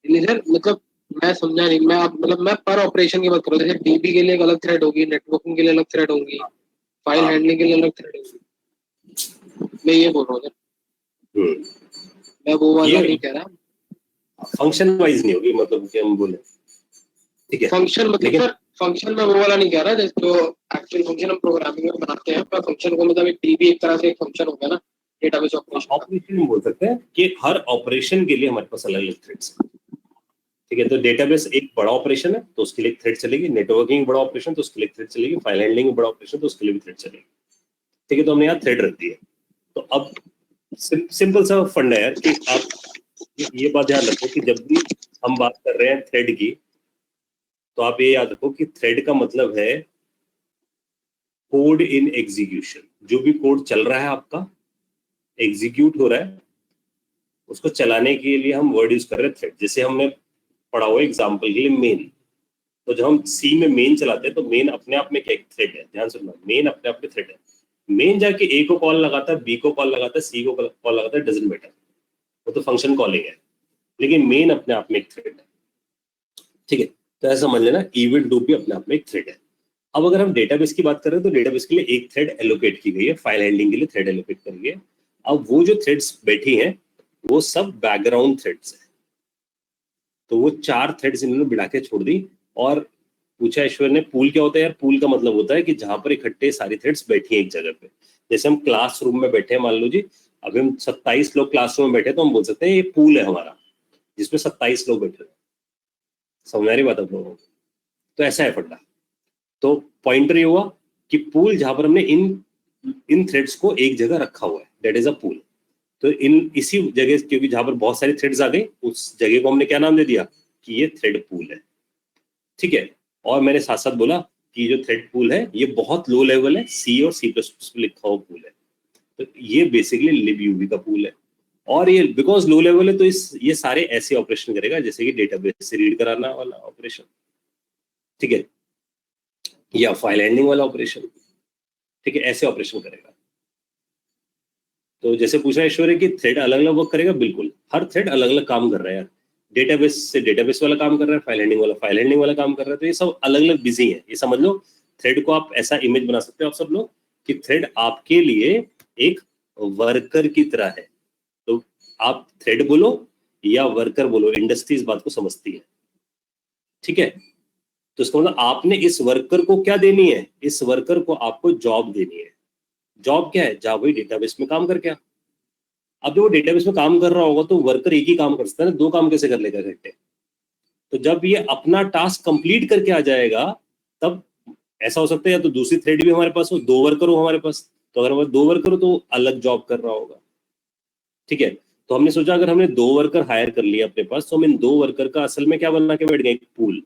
नहीं सर, मतलब मैं समझा नहीं, मैं मतलब मैं पर ऑपरेशन की बात कर रहा हूँ। जैसे डीबी के लिए एक अलग थ्रेड होगी, नेटवर्किंग के लिए अलग थ्रेड होगी, फाइल हैंडलिंग के लिए अलग थ्रेड होगी। मैं ये बोल रहा हूँ सर, मैं वो वाला नहीं कह रहा। फंक्शन वाइज नहीं होगी, मतलब कि हम बोले ठीक है फंक्शन मतलब लेकिन सर, फंक्शन में वो वाला नहीं कह रहा, जैसे जो एक्चुअल फंक्शन हम प्रोग्रामिंग में बनाते हैं, पर फंक्शन को मतलब एक डीबी एक तरह से एक फंक्शन हो गया ना, डेटाबेस ऑपरेशन बोल सकते हैं कि हर ऑपरेशन के लिए हमारे पास अलग अलग थ्रेड्स। ठीक है, तो डेटाबेस एक बड़ा ऑपरेशन है तो उसके लिए एक थ्रेड चलेगी, नेटवर्किंग बड़ा ऑपरेशन तो उसके लिए थ्रेड चलेगी, फाइल हैंडलिंग बड़ा ऑपरेशन तो उसके लिए भी थ्रेड चलेगी। ठीक है, तो हमने यहाँ थ्रेड रख दी है। तो अब सिंपल सा फंडा है कि आप ये बात ध्यान रखो कि जब भी हम बात कर रहे हैं थ्रेड की, तो आप ये याद रखो कि थ्रेड का मतलब है कोड इन एग्जीक्यूशन। जो भी कोड चल रहा है आपका, एग्जीक्यूट हो रहा है, उसको चलाने के लिए हम वर्ड यूज कर रहे हैं थ्रेड। जैसे हमने पढ़ा हुआ एग्जाम्पल के लिए मेन, तो जब हम सी में मेन चलाते हैं तो मेन अपने आप में क्या एक थ्रेड है, ध्यान सुनना, मेन अपने आप में थ्रेड है। मेन जाके ए को कॉल लगाता है, बी को कॉल लगाता है, सी को कॉल लगाता है, डजंट मैटर, वो तो फंक्शन कॉलिंग है, लेकिन मेन अपने आप में एक थ्रेड है। ठीक है, तो ऐसा समझ लेना इवेंट लूप भी अपने आप में एक थ्रेड है। अब अगर हम डेटाबेस की बात करें तो डेटाबेस के लिए एक थ्रेड एलोकेट की गई है, फाइल हैंडलिंग के लिए थ्रेड एलोकेट करी गई है। अब वो जो थ्रेड्स बैठी हैं वो सब बैकग्राउंड थ्रेड्स है। तो वो 4 थ्रेड्स इन्होंने बिड़ा के छोड़ दी। और पूछा ईश्वर ने पूल क्या होता है, यार पूल का मतलब होता है कि जहां पर इकट्ठे सारी थ्रेड्स बैठी हैं एक जगह पे। जैसे हम क्लासरूम में बैठे हैं, मान लो जी अभी हम 27 लोग क्लासरूम में बैठे, तो हम बोल सकते हैं ये पूल है हमारा जिसमें 27 लोग बैठे हैं। समझ आ रही बात आप लोगों को? तो ऐसा है फंडा। तो पॉइंटर ये हुआ कि पूल जहां पर हमने इन थ्रेड्स को एक जगह रखा हुआ है, दैट इज अ पूल। तो इसी जगह, क्योंकि जहां पर बहुत सारे थ्रेड्स आ गए, उस जगह को हमने क्या नाम दे दिया कि ये थ्रेड पूल है, ठीक है। और मैंने साथ साथ बोला कि जो थ्रेड पूल है ये बहुत लो लेवल है, सी और सी प्लस प्लस में लिखा हुआ पूल है। तो ये बेसिकली libUV का पूल है, और ये बिकॉज लो लेवल है तो ये सारे ऐसे ऑपरेशन करेगा जैसे कि डेटाबेस से रीड कराना वाला ऑपरेशन, ठीक है, या फाइल हैंडलिंग वाला ऑपरेशन, ठीक है, ऐसे ऑपरेशन करेगा। तो जैसे पूछा ऐश्वर्य कि थ्रेड अलग अलग वर्क करेगा, बिल्कुल हर थ्रेड अलग अलग काम कर रहा है यार। डेटाबेस से डेटाबेस वाला काम कर रहा है, फाइल हैंडलिंग वाला फाइल हैंडलिंग वाला काम कर रहा है, तो ये सब अलग अलग बिजी है। ये समझ लो थ्रेड को आप ऐसा इमेज बना सकते हो आप सब लोग कि थ्रेड आपके लिए एक वर्कर की तरह है। तो आप थ्रेड बोलो या वर्कर बोलो, इंडस्ट्री इस बात को समझती है, ठीक है। तो इसका मतलब आपने इस वर्कर को क्या देनी है, इस वर्कर को आपको जॉब देनी है। जॉब क्या है, जहां वही डेटाबेस में काम करके। अब जब वो डेटाबेस में काम कर रहा होगा तो वर्कर एक ही काम कर सकता है ना, दो काम कैसे कर लेगा घंटे। तो जब ये अपना टास्क कंप्लीट करके आ जाएगा तब ऐसा हो सकता है या तो दूसरी थ्रेड भी हमारे पास हो, दो वर्कर हो हमारे पास। तो अगर हमारे दो वर्कर हो तो अलग जॉब कर रहा होगा, ठीक है। तो हमने सोचा अगर हमने दो वर्कर हायर कर लिया अपने पास, तो हम इन दो वर्कर का असल में क्या बना के बैठ गए, एक पूल।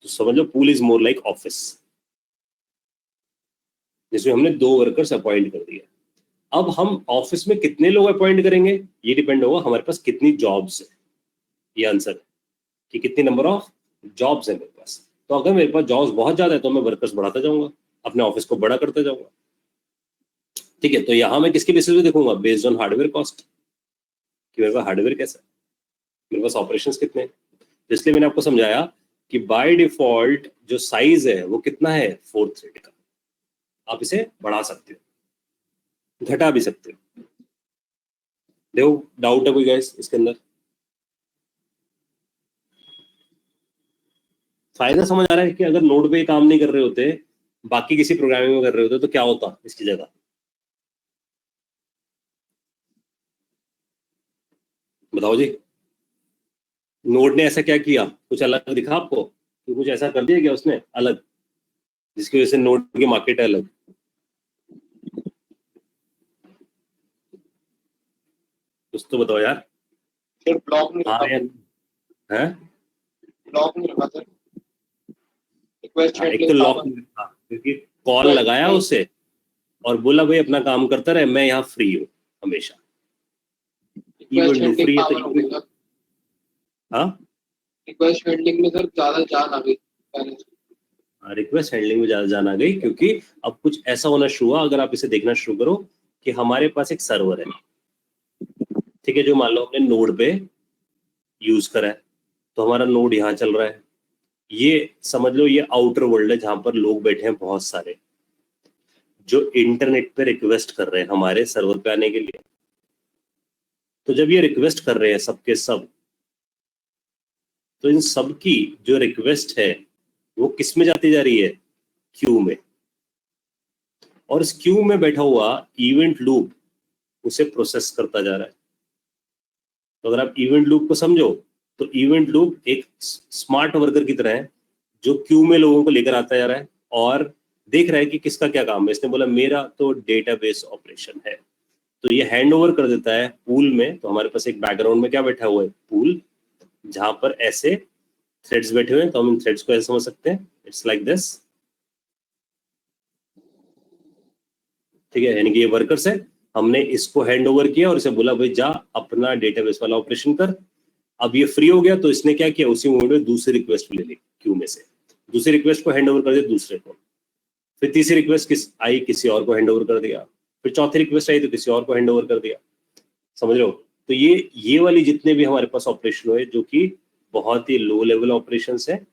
तो समझ लो pool is more like office, जिसमें हमने दो वर्कर्स अपॉइंट कर दिया। अब हम ऑफिस में कितने लोग अपॉइंट करेंगे ये डिपेंड होगा हमारे पास कितनी जॉब्स है। ये आंसर है कि कितनी नंबर ऑफ जॉब्स है मेरे पास। तो अगर मेरे पास जॉब्स बहुत ज्यादा है तो मैं वर्कर्स बढ़ाता जाऊंगा, अपने ऑफिस को बड़ा करता जाऊंगा, ठीक है। तो यहाँ मैं किसके बेसिस पे देखूंगा, बेस्ड ऑन हार्डवेयर कॉस्ट, कि मेरे पास हार्डवेयर कैसा है, मेरे पास ऑपरेशंस कितने हैं। इसलिए मैंने आपको समझाया कि बाय डिफॉल्ट जो साइज है वो कितना है, 4 थ्रेड का। आप इसे बढ़ा सकते हो, घटा भी सकते हो। देखो डाउट है कोई गाइस इसके अंदर, फायदा समझ आ रहा है कि अगर नोड पे काम नहीं कर रहे होते, बाकी किसी प्रोग्रामिंग में कर रहे होते तो क्या होता इसकी जगह। बताओ जी, नोड ने ऐसा क्या किया, कुछ अलग दिखा आपको कि कुछ ऐसा कर दिया क्या उसने अलग, जिसकी वजह से नोड की मार्केट है अलग। कुछ तो बताओ यार। फिर ब्लॉक नहीं हाँ रखा, यार, हैं, ब्लॉक नहीं रखा सर, रिक्वेस्ट हाँ, एक हैंडलिंग तो था। लॉक था क्योंकि कॉल लगाया उसे और बोला भाई अपना काम करता रहे, मैं यहाँ फ्री हूँ हमेशा। रिक्वेस्ट इवन हैंडलिंग फ्री है पावर हो गई तो सर, हाँ, रिक्वेस्ट हैंडलिंग में सर ज्यादा जान आ गई पहले से। रिक्वेस्ट हैंडलिंग में ज्यादा जान आ गई क्योंकि अब कुछ ऐसा होना शुरू हुआ। अगर आप इसे देखना शुरू करो कि हमारे पास एक सर्वर है, ठीक है, जो मान लो हमने नोड पे यूज करा है, तो हमारा नोड यहाँ चल रहा है। ये समझ लो ये आउटर वर्ल्ड है जहां पर लोग बैठे हैं बहुत सारे, जो इंटरनेट पे रिक्वेस्ट कर रहे हैं हमारे सर्वर पे आने के लिए। तो जब ये रिक्वेस्ट कर रहे हैं सबके सब, तो इन सब की जो रिक्वेस्ट है वो किस में जाती जा रही है, क्यू में। और इस क्यू में बैठा हुआ इवेंट लूप उसे प्रोसेस करता जा रहा है। तो अगर आप इवेंट लूप को समझो तो इवेंट लूप एक स्मार्ट वर्कर की तरह है जो क्यू में लोगों को लेकर आता जा रहा है और देख रहा है कि किसका क्या काम है। इसने बोला मेरा तो डेटाबेस ऑपरेशन है, तो ये हैंड ओवर कर देता है पूल में। तो हमारे पास एक बैकग्राउंड में क्या बैठा हुआ है, पूल, जहां पर ऐसे थ्रेड्स बैठे हुए हैं। तो हम इन थ्रेड्स को ऐसे समझ सकते हैं, इट्स लाइक दिस, ठीक है। यानी कि ये वर्कर्स है, हमने इसको हैंड ओवर किया और इसे बोला भाई जा अपना डेटाबेस वाला ऑपरेशन कर। अब ये फ्री हो गया तो इसने क्या किया, उसी मोमेंट में दूसरी रिक्वेस्ट ले ली क्यू में से, दूसरी रिक्वेस्ट को हैंड ओवर कर दिया दूसरे को। फिर तीसरी रिक्वेस्ट आई किसी और को हैंड ओवर कर दिया। फिर चौथी रिक्वेस्ट आई तो किसी और को हैंड ओवर कर दिया। समझ रहे हो। तो ये वाली जितने भी हमारे पास ऑपरेशन हुए जो कि बहुत ही लो लेवल ऑपरेशंस है,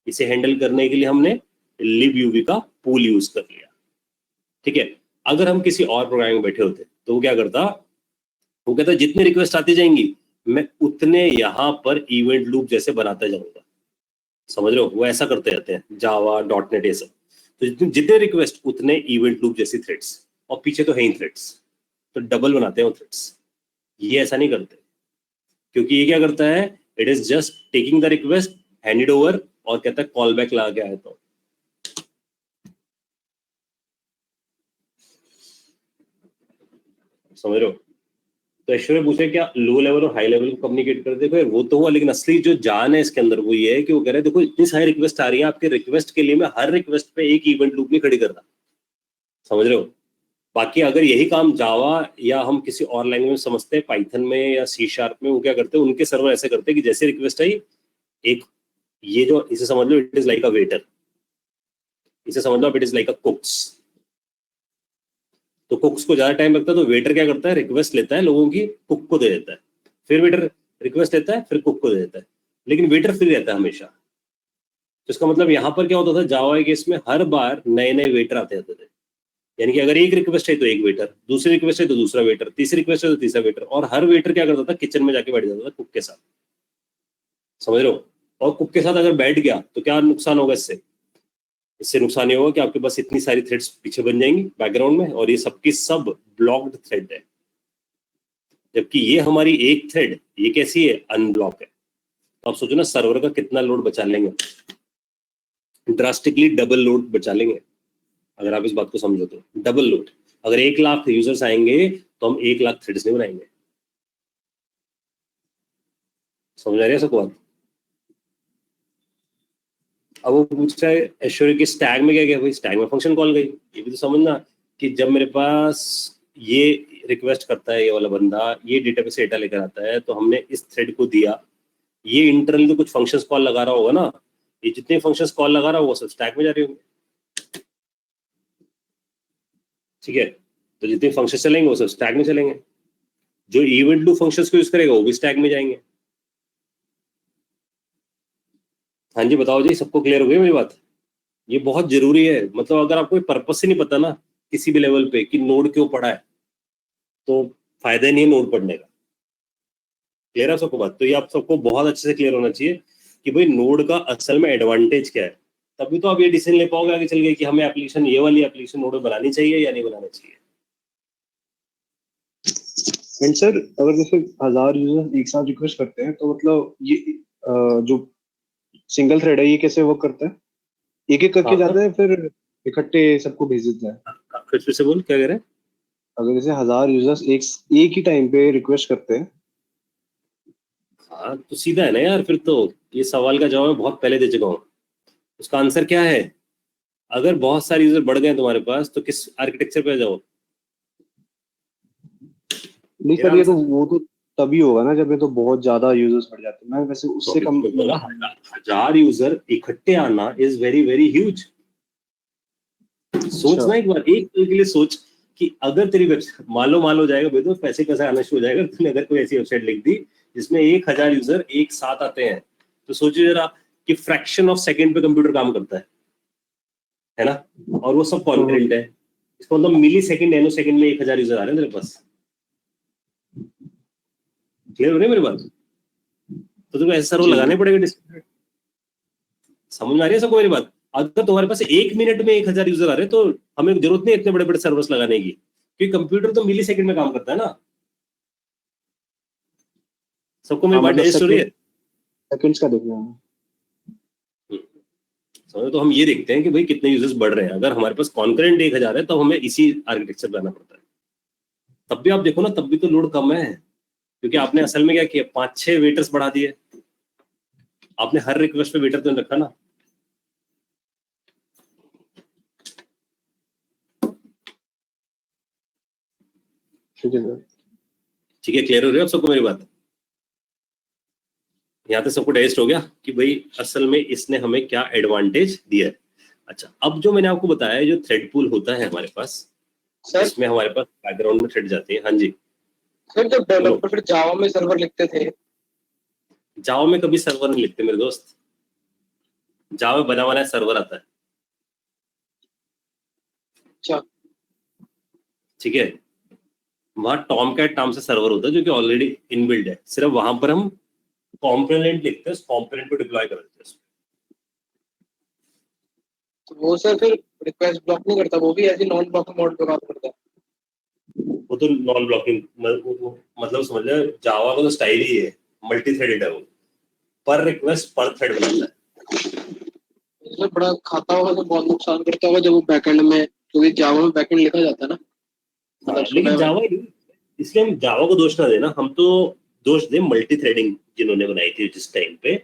इसे हैंडल करने के लिए हमने libUV का पूल यूज कर लिया, ठीक है। अगर हम किसी और प्रोग्राम में बैठे होते तो वो क्या करता, वो कहता जितनी रिक्वेस्ट आती जाएंगी मैं उतने यहाँ पर इवेंट लूप जैसे बनाता जाऊंगा। समझ रहे हो, वो ऐसा करते रहते हैं जावा .NET ये सब। तो जितने रिक्वेस्ट उतने इवेंट लूप जैसी थ्रेड्स, और पीछे तो है ही थ्रेड्स, तो डबल बनाते हैं वो थ्रेड्स। ये ऐसा नहीं करते क्योंकि ये क्या करता है, it is just taking the request, hand it over और कहता है कॉल बैक लगा के आया। तो समझ रहे हो? तो ऐश्वर्या पूछे क्या लो लेवल और हाई लेवल को कम्युनिकेट कर दे, फिर वो तो हुआ, लेकिन असली जो जान है इसके अंदर वो ये है कि वो कह रहे हैं देखो इतनी सारी रिक्वेस्ट आ रही है, आपके रिक्वेस्ट के लिए मैं हर रिक्वेस्ट पे एक इवेंट लूप नहीं खड़ी कर रहा, समझ रहे हो? बाकी अगर यही काम जावा या हम किसी और लैंग्वेज में समझते हैं, पाइथन में या सी शार्प में, वो क्या करते हैं, उनके सर्वर ऐसे करते हैं कि जैसे रिक्वेस्ट आई, एक ये जो इसे समझ लो it is like a waiter, इसे समझ लो it is like a cooks. तो कुक्स को ज्यादा टाइम लगता है, तो वेटर क्या करता है, रिक्वेस्ट लेता है लोगों की, कुक को दे देता है, फिर वेटर रिक्वेस्ट लेता है, फिर कुक को दे देता है, लेकिन वेटर फ्री रहता है हमेशा। तो इसका मतलब यहाँ पर क्या होता था, जावा के इसमें हर बार नए नए वेटर आते रहते थे, यानी कि अगर एक रिक्वेस्ट है तो एक वेटर, दूसरी रिक्वेस्ट है तो दूसरा वेटर, तीसरी रिक्वेस्ट है तो तीसरा वेटर, और हर वेटर क्या करता था, किचन में जाके बैठ जाता था कुक के साथ, समझ रहे हो? और कुक के साथ अगर बैठ गया तो क्या नुकसान होगा इससे? इससे नुकसान ये होगा कि आपके पास इतनी सारी थ्रेड्स पीछे बन जाएंगी बैकग्राउंड में, और ये सबकी सब ब्लॉक्ड थ्रेड है, जबकि ये हमारी एक थ्रेड ये कैसी है, अनब्लॉक है। तो आप सोचो ना सर्वर का कितना लोड बचा लेंगे, ड्रास्टिकली डबल लोड बचा लेंगे अगर आप इस बात को समझो तो। डबल लोड, अगर 1 लाख यूजर्स आएंगे तो हम 1 लाख थ्रेड्स नहीं बनाएंगे। समझ आ रही है सबको बात? अब वो पूछ रहा है ऐश्वर्या की स्टैग में क्या गया, भाई स्टैग में फंक्शन कॉल गई। ये भी तो समझना कि जब मेरे पास ये रिक्वेस्ट करता है ये वाला बंदा, ये डेटाबेस से डेटा लेकर आता है, तो हमने इस थ्रेड को दिया, ये इंटरनली तो कुछ फंक्शंस कॉल लगा रहा होगा ना, ये जितने फंक्शंस कॉल लगा रहा होगा वो सब स्टैक में जा रहे होंगे, ठीक है? तो जितने फंक्शन चलेंगे वो सब स्टैक में चलेंगे, जो इवेंट डू फंक्शंस को यूज करेगा वो भी स्टैक में जाएंगे। हाँ जी बताओ जी, सबको क्लियर हो गई मेरी बात? ये बहुत जरूरी है, मतलब अगर आपको पर्पस ही नहीं पता ना किसी भी लेवल पे कि नोड क्यों पड़ा है, तो फायदा नहीं है नोड पढ़ने का। क्लियर है सबको बात? तो ये आप सबको बहुत अच्छे से क्लियर होना चाहिए कि भाई नोड का असल में एडवांटेज क्या है, तभी तो आप ये डिसीजन ले पाओगे आगे चल के कि हमें एप्लीकेशन, ये वाली एप्लीकेशन नोड में बनानी चाहिए या नहीं बनानी चाहिए। एंड सर अगर जैसे 1000 यूजर एक साथ रिक्वेस्ट करते हैं तो मतलब ये जो सिंगल थ्रेड है ये कैसे वर्क करता है? एक एक करके जाते हैं फिर इकट्ठे सबको भेज देते हैं? फिर से बोल, क्या कह रहे हैं? अगर जैसे 1000 यूजर्स एक ही टाइम पे रिक्वेस्ट करते हैं। हाँ तो सीधा है ना यार, फिर तो ये सवाल का जवाब मैं बहुत पहले दे चुका हूँ। उसका आंसर क्या है, अगर बहुत सारे यूजर बढ़ गए तुम्हारे पास तो किस आर्किटेक्चर पे जाओ? नहीं सर ये तो वो तो तभी होगा ना जब ये तो बहुत ज्यादा यूजर्स बढ़ जाते हैं। मैं वैसे उससे कम 1000 यूजर इकट्ठे आना इज वेरी वेरी ह्यूज। सोचना एक बार, एक पल के लिए सोच कि अगर तेरी वेबसाइट मान लो जाएगा बेदो, पैसे आना शुरू हो जाएगा, तूने अगर कोई ऐसी वेबसाइट लिख दी जिसमें 1000 यूजर एक साथ आते हैं, तो सोचो जरा कि फ्रैक्शन ऑफ सेकंड पे कंप्यूटर काम करता है ना, और वो सब कॉन्करेंट है। इसको मतलब मिली सेकंड, नैनो सेकंड में 1000 यूजर आ रहे हैं तेरे पास। क्लियर हो रही है मेरी बात? तो तुम्हें ऐसे सर्वर लगाने पड़ेगा डिस्प्ले। समझ में आ रही है सबको मेरी बात? अगर तुम्हारे पास 1 मिनट में 1000 यूजर आ रहे हैं तो हमें जरूरत नहीं इतने बड़े बड़े सर्वर्स लगाने की, क्योंकि कंप्यूटर तो मिली सेकंड में काम करता है ना। सबको मेरी बात डाइजेस्ट हो रही है? सेकंड्स का देखना है। समझो, तो हम ये देखते हैं कि भाई कितने यूजर्स बढ़ रहे हैं। अगर हमारे पास कॉन्करेंट 1000 है तो हमें इसी आर्किटेक्चर पे आना पड़ता है। तब भी आप देखो ना, तब भी तो लोड कम है, क्योंकि आपने असल में क्या किया, 5-6 वेटर्स बढ़ा दिए आपने, हर रिक्वेस्ट पे वेटर तो रखा ना। ठीक है, क्लियर हो रही है आप सबको मेरी बात? यहाँ तक सबको डाइजेस्ट हो गया कि भाई असल में इसने हमें क्या एडवांटेज दिया है। अच्छा, अब जो मैंने आपको बताया, जो थ्रेड पूल होता है हमारे पास, इसमें हमारे पास बैकग्राउंड में थ्रेड जाती है। हाँ जी सर, जब डेवलपर फिर जावा में सर्वर लिखते थे, जावा में कभी सर्वर नहीं लिखते मेरे दोस्त, जावा में बना बनाया सर्वर आता है। अच्छा, ठीक है, वहां टॉमकैट नाम से सर्वर होता है जो कि ऑलरेडी इनबिल्ड है, सिर्फ वहां पर हम कॉम्पोनेंट लिखते हैं, उस कॉम्पोनेंट को डिप्लॉय कर देते हैं। तो वो सर फिर रिक्वेस्ट ब्लॉक नहीं करता, वो भी ऐसे नॉन ब्लॉकिंग मोड पे काम करता है। वो तो नॉन ब्लॉकिंग मतलब समझ ले, जावा का तो स्टाइल ही है, मल्टी थ्रेडेड है वो, पर रिक्वेस्ट पर थ्रेड बनाता है। इसमें बड़ा खाता होगा तो बहुत नुकसान करता होगा जब वो बैकएंड में, क्योंकि जावा में बैकएंड लिखा जाता है ना। हाँ, लेकिन जावा इसलिए हम जावा को दोष ना देना, हम तो दोष दें मल्टी थ्रेडिंग जिन्होंने बनाई थी जिस टाइम पे,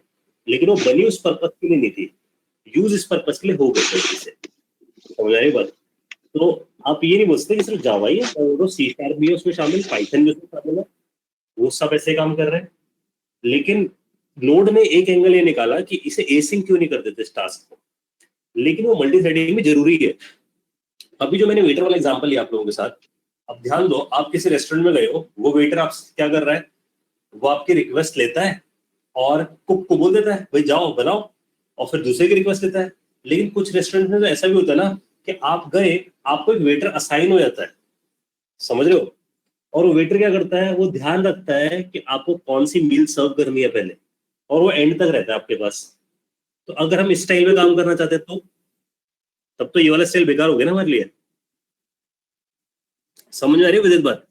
लेकिन वो बनी उस पर्पस के लिए नहीं थी, यूज इस पर्पस के लिए हो गई गलती से। समझ आई बात? तो आप ये नहीं बोल सकते कि सिर्फ जावा ही है, तो सी शार्प भी है उसमें शामिल, पाइथन भी उसमें शामिल है, वो सब ऐसे काम कर रहे हैं। लेकिन नोड ने एक एंगल ये निकाला कि इसे एसिंक क्यों नहीं कर देते इस टास्क को, लेकिन वो मल्टी थ्रेडिंग में जरूरी है। अभी जो मैंने वेटर वाला एग्जांपल लिया आप लोगों के साथ, अब ध्यान दो, आप किसी रेस्टोरेंट में गए हो, वो वेटर आप क्या कर रहा है, वो आपकी रिक्वेस्ट लेता है और कुक को बोल देता है भाई जाओ बनाओ, और फिर दूसरे की रिक्वेस्ट लेता है। लेकिन कुछ रेस्टोरेंट में तो ऐसा भी होता है ना कि आप गए, आपको एक वेटर असाइन हो जाता है, समझ रहे हो, और वो वेटर क्या करता है, वो ध्यान रखता है कि आपको कौन सी मील सर्व करनी है पहले, और वो एंड तक रहता है आपके पास। तो अगर हम इस स्टाइल में काम करना चाहते हैं तो तब तो ये वाला स्टाइल बेकार हो गया ना हमारे लिए। समझ में आ रही है विदित बात?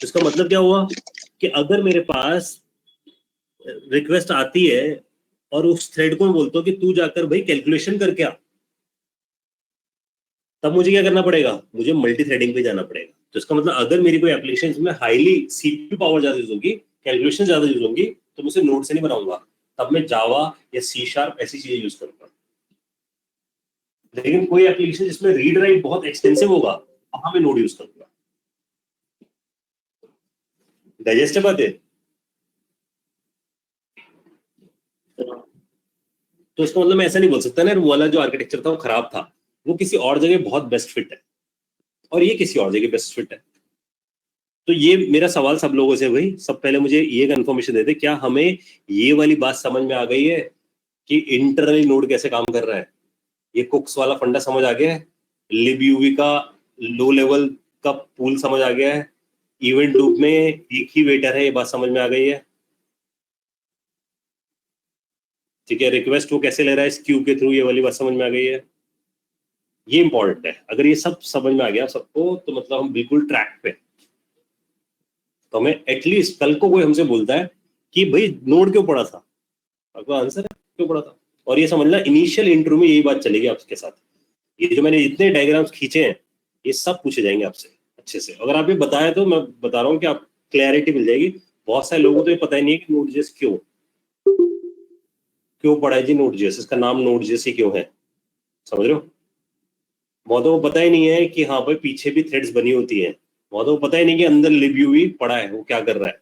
इसका मतलब क्या हुआ कि अगर मेरे पास रिक्वेस्ट आती है और उस थ्रेड को मैं बोलता हूँ कि तू जाकर भाई कैलकुलेशन करके आ, तब मुझे क्या करना पड़ेगा, मुझे मल्टी थ्रेडिंग पे जाना पड़ेगा। तो इसका मतलब अगर मेरी कोई एप्लीकेशन में हाईली सीपीयू पावर ज्यादा यूज होगी, कैलकुलेशन ज्यादा यूज होंगी, तो मुझे नोड से नहीं बनाऊंगा, तब मैं जावा या सी शार्प ऐसी चीजें यूज करूंगा। लेकिन कोई एप्लीकेशन जिसमें रीड राइट बहुत एक्सटेंसिव होगा, वहां मैं नोड यूज करूंगा। डाइजेस्ट है बात है? तो इसका मतलब मैं ऐसा नहीं बोल सकता ना वो वाला जो आर्किटेक्चर था वो खराब था, वो किसी और जगह बहुत बेस्ट फिट है और ये किसी और जगह बेस्ट फिट है। तो ये मेरा सवाल सब लोगों से, भाई सब पहले मुझे ये कंफर्मेशन दे दे, क्या हमें ये वाली बात समझ में आ गई है कि इंटरनली नोड कैसे काम कर रहा है? ये कुक्स वाला फंडा समझ आ गया है, libUV का लो लेवल का पूल समझ आ गया है, इवेंट लूप में एक ही वेटर है, ये बात समझ में आ गई है, ठीक है, रिक्वेस्ट वो कैसे ले रहा है इस क्यू के थ्रू, ये वाली बात समझ में आ गई है। ये इंपॉर्टेंट है, अगर ये सब समझ में आ गया सबको तो मतलब हम बिल्कुल ट्रैक पे। तो हमें एटलीस्ट कल को कोई हमसे बोलता है कि भाई नोड क्यों पड़ा था, आपका आंसर है क्यों पड़ा था। और ये समझना इनिशियल इंटरव्यू में यही बात चलेगी आपके साथ, ये जो मैंने जितने डायग्राम्स खींचे हैं ये सब पूछे जाएंगे आपसे अच्छे से। अगर आप ये बताया तो मैं बता रहा हूँ कि आप क्लैरिटी मिल जाएगी। बहुत सारे लोगों को तो ये पता ही नहीं है कि नोड.जेएस क्यों पड़ा है जी, नोड.जेएस इसका नाम नोड.जेएस ही क्यों है, समझ रहे हो। बहुतों को पता ही नहीं है कि हाँ भाई पीछे भी थ्रेड्स बनी होती है, बहुतों को पता ही नहीं कि अंदर libUV पड़ा है वो क्या कर रहा है,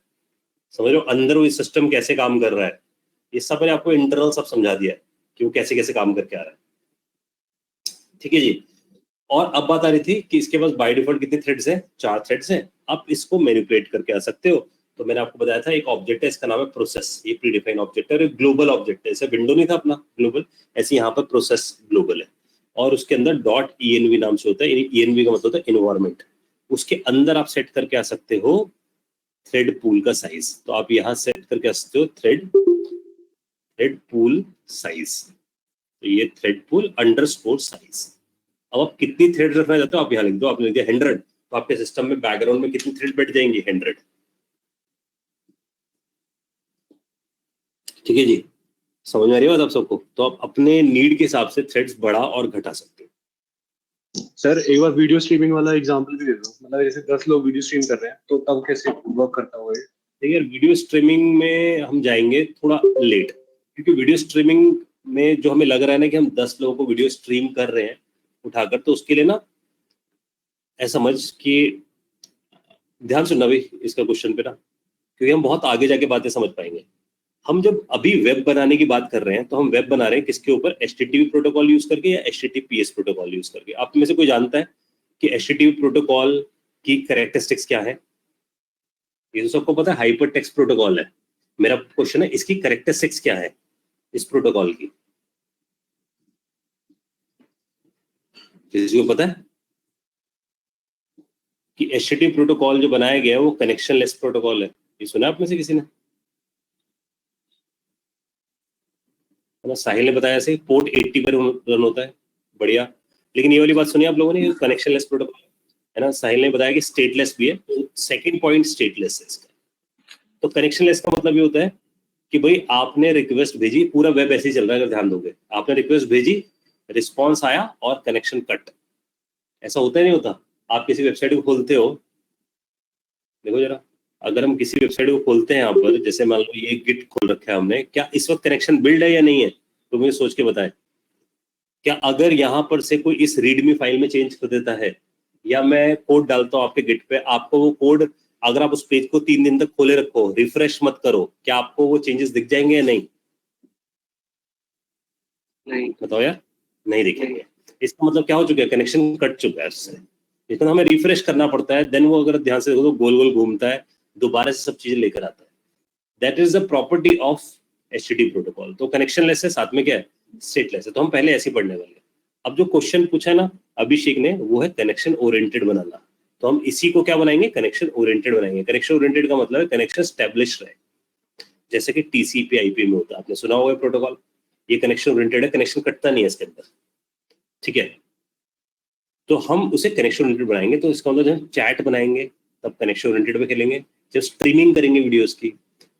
समझ रहे हो, अंदर वो सिस्टम कैसे काम कर रहा है। ये सब मैंने आपको इंटरनल सब समझा दिया है कि वो कैसे कैसे काम करके आ रहा है, ठीक है जी। और अब बात आ रही थी कि इसके पास बाय डिफॉल्ट कितने थ्रेड्स हैं, 4 थ्रेड्स हैं। आप इसको मैनिपुलेट करके आ सकते हो। तो मैंने आपको बताया था एक ऑब्जेक्ट है, इसका नाम है प्रोसेस, ये प्री डिफाइंड ऑब्जेक्ट है, ग्लोबल ऑब्जेक्ट है, ऐसे विंडो नहीं था अपना ग्लोबल, ऐसे यहाँ पर प्रोसेस ग्लोबल है, और उसके अंदर .env नाम से होता है, env का मतलब होता है इन्वायरमेंट। उसके अंदर आप सेट करके आ सकते हो थ्रेड पूल का साइज। तो आप यहाँ सेट करके आ सकते हो थ्रेड पूल साइज, तो ये थ्रेड पूल अंडरस्कोर साइज। अब आप कितनी थ्रेड रखना चाहते हो आप यहाँ लिख दो, आपने लिख दिया 100, तो आपके सिस्टम में बैकग्राउंड में कितनी थ्रेड बैठ जाएंगी, 100, ठीक है जी। समझ में आ रही है बात आप सबको? तो आप अपने नीड के हिसाब से थ्रेड्स बढ़ा और घटा सकते हो। सर एक बार वीडियो स्ट्रीमिंग वाला एग्जांपल भी दे दो, मतलब जैसे 10 लोग वीडियो स्ट्रीम कर रहे हैं तो तब कैसे वर्क करता होगा ये? देखिए वीडियो स्ट्रीमिंग में हम जाएंगे थोड़ा लेट, क्योंकि वीडियो स्ट्रीमिंग में जो हमें लग रहा है ना कि हम 10 लोगों को वीडियो स्ट्रीम कर रहे हैं उठाकर, तो उसके लिए ना ऐसा समझ कि ध्यान सुनना भाई इसका क्वेश्चन पे ना, क्योंकि हम बहुत आगे जाके बातें समझ पाएंगे। हम जब अभी वेब बनाने की बात कर रहे हैं तो हम वेब बना रहे हैं किसके ऊपर, HTTP प्रोटोकॉल यूज करके या HTTPS प्रोटोकॉल यूज करके। आप में से कोई जानता है कि HTTP प्रोटोकॉल की कैरेक्टरिस्टिक्स क्या है? ये तो सबको पता है, हाइपर टेक्स्ट प्रोटोकॉल है। मेरा क्वेश्चन है इसकी कैरेक्टरिस्टिक्स क्या है इस प्रोटोकॉल की, किसी को पता है कि HTTP प्रोटोकॉल जो बनाया गया है वो कनेक्शन लेस प्रोटोकॉल है? ये सुना आप में से किसी ने? है ना, साहिल ने बताया ऐसे पोर्ट 80 पर रन होता है, बढ़िया। लेकिन ये वाली बात सुनी आप लोगों ने, कनेक्शन लेस प्रोटोकॉल है ना। साहिल ने बताया कि स्टेटलेस भी है, तो सेकंड पॉइंट स्टेटलेस है इसका। तो कनेक्शन लेस का मतलब ये होता है कि भाई आपने रिक्वेस्ट भेजी, पूरा वेब ऐसे ही चल रहा है अगर ध्यान दोगे, आपने रिक्वेस्ट भेजी, रिस्पॉन्स आया और कनेक्शन कट। ऐसा होता है नहीं होता? आप किसी वेबसाइट को खोलते हो देखो जरा, अगर हम किसी वेबसाइट को खोलते हैं यहाँ पर, जैसे मान लो ये गिट खोल रखा है हमने, क्या इस वक्त कनेक्शन बिल्ड है या नहीं है? तो मुझे सोच के बताएं। क्या अगर यहाँ पर से कोई इस रीडमी फाइल में चेंज कर देता है, या मैं कोड डालता हूँ आपके गिट पे, आपको वो कोड, अगर आप उस पेज को 3 दिन तक खोले रखो, रिफ्रेश मत करो, क्या आपको वो चेंजेस दिख जाएंगे या नहीं? नहीं। बताओ यार, नहीं दिखेंगे। इसका मतलब क्या हो चुका है? कनेक्शन कट चुका है उससे। लेकिन हमें रिफ्रेश करना पड़ता है, देन वो अगर ध्यान से देखो तो गोल गोल घूमता है, दोबारा से सब चीजें लेकर आता है। That is the property of HTTP protocol. तो कनेक्शनलेस है, साथ में क्या है? स्टेटलेस है। तो हम पहले ऐसे ही पढ़ने वाले हैं। अब जो क्वेश्चन पूछा है ना अभिषेक ने, वो है कनेक्शन ओरिएंटेड बनाना। तो हम इसी को क्या बनाएंगे? कनेक्शन ओरिएंटेड बनाएंगे। कनेक्शन ओरिएंटेड का मतलब है कनेक्शन स्टैब्लिश रहे, जैसे कि TCP IP में होता है, आपने सुना होगा प्रोटोकॉल। ये कनेक्शन ओरिएंटेड है, कनेक्शन कटता नहीं है इसके अंदर, ठीक है। तो हम उसे कनेक्शन ओरिएंटेड बनाएंगे। तो इसका मतलब जब चैट बनाएंगे तब कनेक्शन ओरिएंटेड पे खेलेंगे, जब स्ट्रीमिंग करेंगे वीडियोस की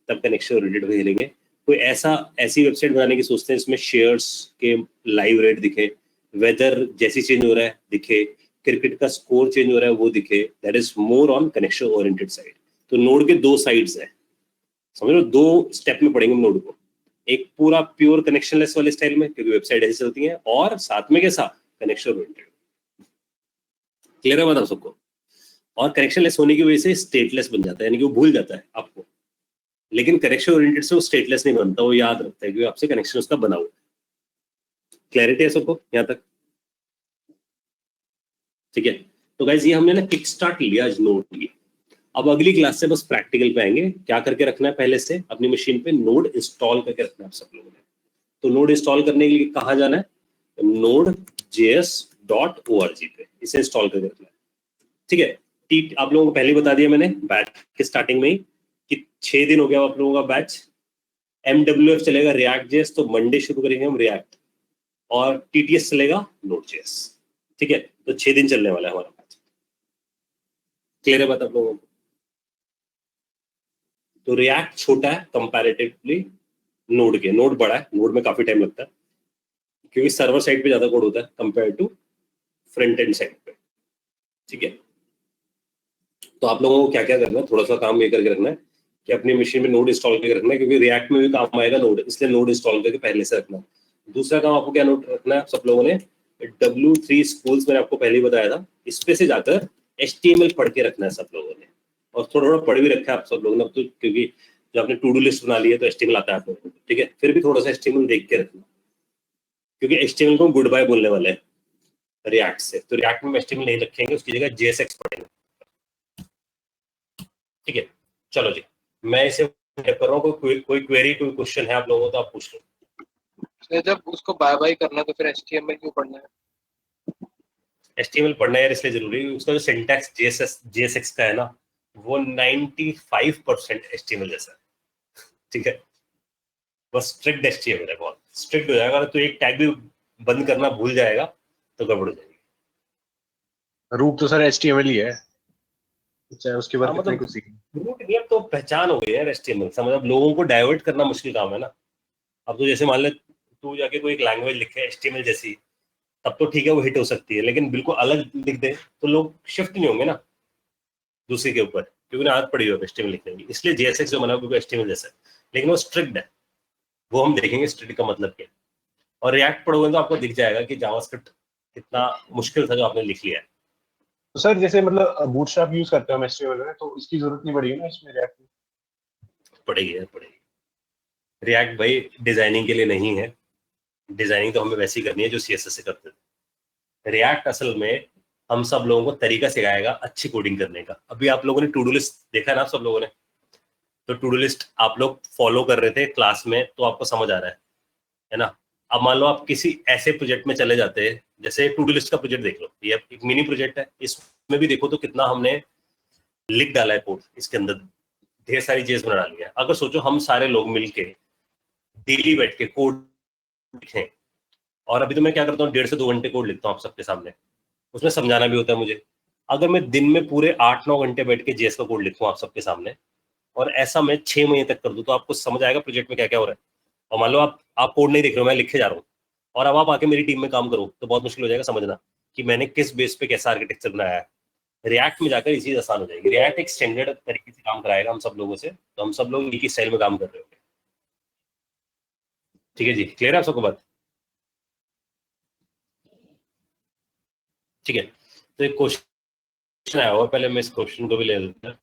तब कनेक्शन ओरिएंटेड पे खेलेंगे। कोई ऐसी वेबसाइट बनाने की सोचते हैं इसमें शेयर्स के लाइव रेट दिखे, वेदर जैसी चेंज हो रहा है दिखे, क्रिकेट का स्कोर चेंज हो रहा है वो दिखे, that is more on connection oriented side. तो नोड के 2 साइड्स है, समझ लो, 2 स्टेप में पढ़ेंगे नोड को। एक पूरा प्योर कनेक्शनलेस वाले स्टाइल में, क्योंकि वेबसाइट ऐसी चलती है, और साथ में कैसा? Connection oriented. क्लियर है बात आप सबको? और कनेक्शनलेस होने की वजह से स्टेटलेस बन जाता है, यानी कि वो भूल जाता है आपको। लेकिन कनेक्शन ओरिएंटेड से वो स्टेटलेस नहीं बनता, वो याद रखता है क्योंकि आपसे कनेक्शन उसका बना हुआ। क्लैरिटी है सबको यहाँ तक? ठीक है। तो गाइस ये हमने ना किक स्टार्ट लिया आज नोड की। अब अगली क्लास से बस प्रैक्टिकल पे आएंगे। क्या करके रखना है? पहले से अपनी मशीन पे नोड इंस्टॉल करके रखना है आप सब लोगों ने। तो नोड इंस्टॉल करने के लिए कहाँ जाना है? node.js.org पे इसे इंस्टॉल करके रखना है, ठीक है। आप लोगों को पहले बता दिया मैंने बैच के स्टार्टिंग में ही कि 6 दिन हो गया आप लोगों का बैच। MWF चलेगा React.js, तो मंडे शुरू करेंगे हम React, और TTS चलेगा Node.js, ठीक है। तो 6 दिन चलने वाला है हमारा बैच। क्लियर है बात आप लोगों को? तो React छोटा है कंपैरेटिवली नोड के, नोड बड़ा है, नोड में काफी टाइम लगता है क्योंकि सर्वर साइड पे ज्यादा कोड होता है compare to front end side पे, ठीक है। तो आप लोगों को क्या क्या करना है, थोड़ा सा काम ये करके रखना है कि अपनी मशीन में नोड इंस्टॉल करके रखना है, क्योंकि रिएक्ट में भी काम आएगा नोड, इसलिए नोड इंस्टॉल करके पहले से रखना है। दूसरा काम आपको क्या नोट रखना है सब लोगों ने? W3 स्कूल्स मैंने आपको पहले ही बताया था, इस पे से जाकर HTML पढ़ के रखना है सब लोगों ने, और थोड़ा थोड़ा पढ़ भी रखा है आप सब लोगों ने अब तो, क्योंकि जब आपने टू डू लिस्ट बना ली है तो HTML आता है आप लोगों को, ठीक है। फिर भी थोड़ा सा HTML देख के रखना, क्योंकि HTML को गुड बाय बोलने वाले हैं रिएक्ट से। तो रिएक्ट में HTML नहीं रखेंगे, उसकी जगह JSX पढ़ेंगे, ठीक है। चलो जी, मैं इसे कर रहा हूँ। कोई क्वेरी, कोई क्वेश्चन है आप लोगों को तो आप पूछ लो। जब उसको बाय बाय करना तो फिर HTML क्यों पढ़ना है? HTML पढ़ना है इसलिए जरूरी है, उसका जो सिंटैक्स JSX का है ना, वो 95% HTML जैसा है, ठीक है। बस स्ट्रिक्ट HTML है, बहुत स्ट्रिक्ट हो जाएगा। तो एक टैग भी बंद करना भूल जाएगा तो गड़बड़ हो जाएगी। रूट तो सर HTML ही है, चाहे उसके बाद कितने कुछ सीखें। रूट नहीं, अब तो पहचान हो गई है HTML, समझ। अब लोगों को डाइवर्ट करना मुश्किल काम है ना। अब तो जैसे मान ले तू जाके कोई एक लैंग्वेज लिखे HTML जैसी, तब तो ठीक है वो हिट हो सकती है, लेकिन बिल्कुल अलग लिख दे तो लोग शिफ्ट नहीं होंगे ना दूसरे के ऊपर, क्योंकि उन्हें आदत पड़ी हो HTML लिखने की। इसलिए JSX जो बना बिल्कुल HTML जैसा है, लेकिन वो स्ट्रिक्ट है। वो हम देखेंगे स्ट्रिक्ट का मतलब क्या है। और रिएक्ट पढ़ोगे तो आपको दिख जाएगा कि जावास्क्रिप्ट कितना मुश्किल था जो आपने लिख लिया है। तो सर जैसे मतलब बूटस्ट्रैप यूज करते हैं हम HTML में, तो इसकी जरूरत नहीं पड़ेगी ना इसमें रिएक्ट में? पड़ेगी यार, पड़ेगी। रिएक्ट भाई डिजाइनिंग के लिए नहीं है, डिजाइनिंग तो हमें वैसी करनी है जो CSS से करते थे। रिएक्ट असल में हम सब लोगों को तरीका सिखाएगा अच्छी कोडिंग करने का। अभी आप लोगों ने टू डू लिस्ट देखा ना, आप सब लोगों ने, तो टू डू लिस्ट आप लोग फॉलो कर रहे थे क्लास में, तो आपको समझ आ रहा है ना। अब मान लो आप किसी ऐसे प्रोजेक्ट में चले जाते हैं, जैसे टू डू लिस्ट का प्रोजेक्ट देख लो, ये एक मिनी प्रोजेक्ट है, इसमें भी देखो तो कितना हमने लिख डाला है कोड, इसके अंदर ढेर सारी चीज बना डाली है। अगर सोचो हम सारे लोग मिलके डेली बैठ के कोड लिखें, और अभी तो मैं क्या करता हूँ 1.5 से 2 घंटे कोड लिखता हूँ आप सबके सामने, उसमें समझाना भी होता है मुझे। अगर मैं दिन में पूरे 8-9 घंटे बैठ के JS का कोड लिखूँ आप सबके सामने, और ऐसा मैं 6 महीने तक कर दूं, तो आपको समझ आएगा प्रोजेक्ट में क्या क्या हो रहा है। और मान लो आप कोड नहीं देख रहे हो, मैं लिखे जा रहा हूँ, और अब आप आके मेरी टीम में काम करो, तो बहुत मुश्किल हो जाएगा समझना कि मैंने किस बेस पे कैसा आर्किटेक्चर बनाया है। रिएक्ट में जाकर ये चीज आसान हो जाएगी। रिएक्ट एक स्टैंडर्ड तरीके से काम कराएगा हम सब लोगों से, तो हम सब लोग एक ही स्टाइल में काम कर रहे होंगे। ठीक है जी, क्लियर है आप सबको बात? ठीक है, तो एक क्वेश्चन आया हुआ, पहले मैं इस क्वेश्चन को भी ले लेता हूँ।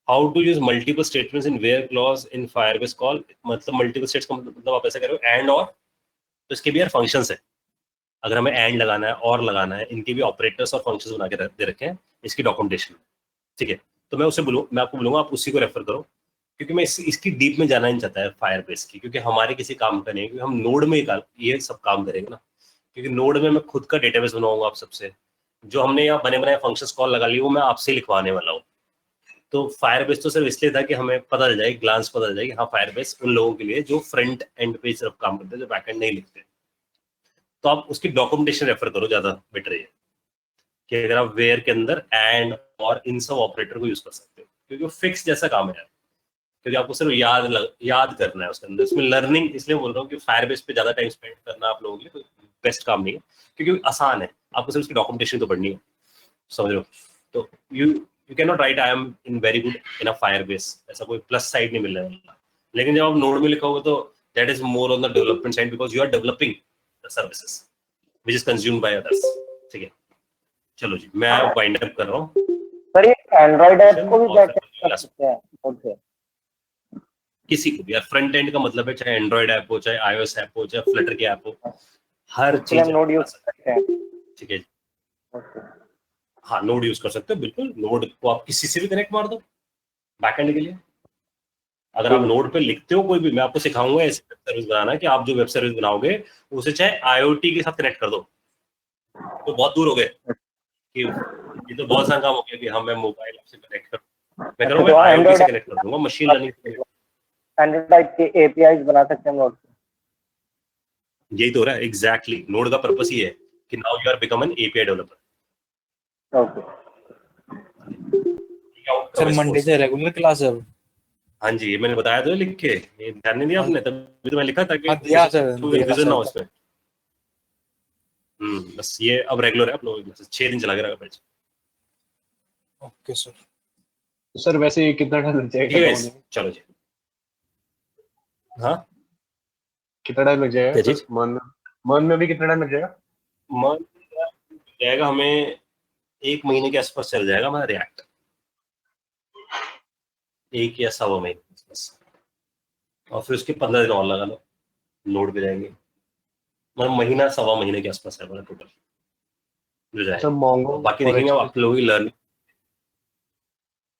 How to use multiple statements in where clause in Firebase call. मतलब मल्टीपल स्टेट्स का मतलब आप ऐसा करो एंड और, तो इसके भी यार फंक्शंस है। अगर हमें एंड लगाना है और लगाना है, इनके भी ऑपरेटर्स और फंक्शंस बना के दे रखे हैं इसकी डॉक्यूमेंटेशन। ठीक है, तो मैं आपको बोलूंगा आप उसी को रेफर करो, क्योंकि मैं इसकी डीप में जाना नहीं चाहता है फायरबेस की, क्योंकि हमारे किसी काम का नहीं है, क्योंकि हम नोड में ये सब काम करेंगे ना। क्योंकि नोड में मैं खुद का डेटाबेस बनाऊंगा आप सबसे, जो हमने यहाँ बने बनाए फंक्शंस कॉल लगा ली वो मैं आपसे लिखवाने वाला हूँ। तो फायरबेस तो सिर्फ इसलिए था कि हमें पता चल जाए, ग्लांस पता चल जाए कि हाँ फायरबेस उन लोगों के लिए जो फ्रंट एंड पे सिर्फ काम करते हैं, जो बैक एंड नहीं लिखते। तो आप उसकी डॉक्यूमेंटेशन रेफर करो, ज्यादा बेटर है कि अगर आप वेयर के अंदर एंड और इन सब ऑपरेटर को यूज कर सकते हो, क्योंकि वो फिक्स जैसा काम है, क्योंकि आपको सिर्फ याद करना है उसके अंदर। इसमें लर्निंग इसलिए बोल रहा हूँ कि फायरबेस पे ज्यादा टाइम स्पेंड करना आप लोगों के लिए बेस्ट काम नहीं है, क्योंकि आसान है, आपको सिर्फ उसकी डॉक्यूमेंटेशन तो पढ़नी है, समझ लो। तो you can not right I am in very good in a Firebase, ऐसा कोई प्लस साइड नहीं मिलने वाला। लेकिन जब आप नोड में लिखोगे तो that is more on the development side, because you are developing the services which is consumed by others. ठीक है, चलो जी मैं वाइंड अप कर रहा हूँ। सर ये एंड्रॉइड ऐप को भी बैक कर सकते हैं ओके। किसी को भी यार, फ्रंट एंड का मतलब है चाहे एंड्रॉइड ऐप हो, चाहे iOS ऐप हो, चाहे फ्लटर की ऐप हो, हर उसके लिए चीज हम नोड यूज आ कर सकती सकते हैं है। ठीक है, हाँ नोड यूज कर सकते हो बिल्कुल। नोड को आप किसी से भी कनेक्ट मार दो बैकएंड के लिए। अगर आप नोड पे लिखते हो कोई भी, मैं आपको सिखाऊंगा ऐसी वेब सर्विस बनाना कि आप जो वेब सर्विस बनाओगे उसे चाहे IoT के साथ कनेक्ट कर दो। तो बहुत दूर हो गए कि ये तो बहुत सारा काम हो गया कि हम मैं मोबाइल से कनेक्ट कर, मैं करूँगा तो मैं IoT एंड्रॉइड से कनेक्ट कर दूंगा, मशीन लर्निंग से connect। एंड्रॉइड के एपीआई बना सकते हैं नोड यही तो हो रहा है एग्जैक्टली। नोड का पर्पस ही है कि now you are become an API developer. Okay. Sir Monday से रेगुलर क्लास है अब? हाँ जी, ये मैंने बताया तो है लिख के, ये ध्यान नहीं दिया आपने, तभी तो मैं लिखा था कि हाँ दिया सर, कोई दिया रिवीजन ना हो सर। इसमें। बस ये अब रेगुलर है आप लोगों के लिए, 6 दिन चला गया बैच। Okay sir. तो सर वैसे कितना टाइम लग ठीक है जाएगा guys, चलो जी। हाँ कितना टाइम लग जाएगा क्या सर चीज? मन में भी कितना टाइम लग जाएगा? मान जाएगा हमें 1 महीने के आसपास चल जाएगा हमारा रिएक्ट, 1 या सवा महीने बस। और फिर उसके 15 दिन और लगा लो, लोड पे जाएंगे। मतलब महीना सवा महीने के आसपास है हमारा टोटल जो सर जाएगा। मोंगो और बाकी और देखेंगे एक्सप्रेस, आप लोगों की लर्निंग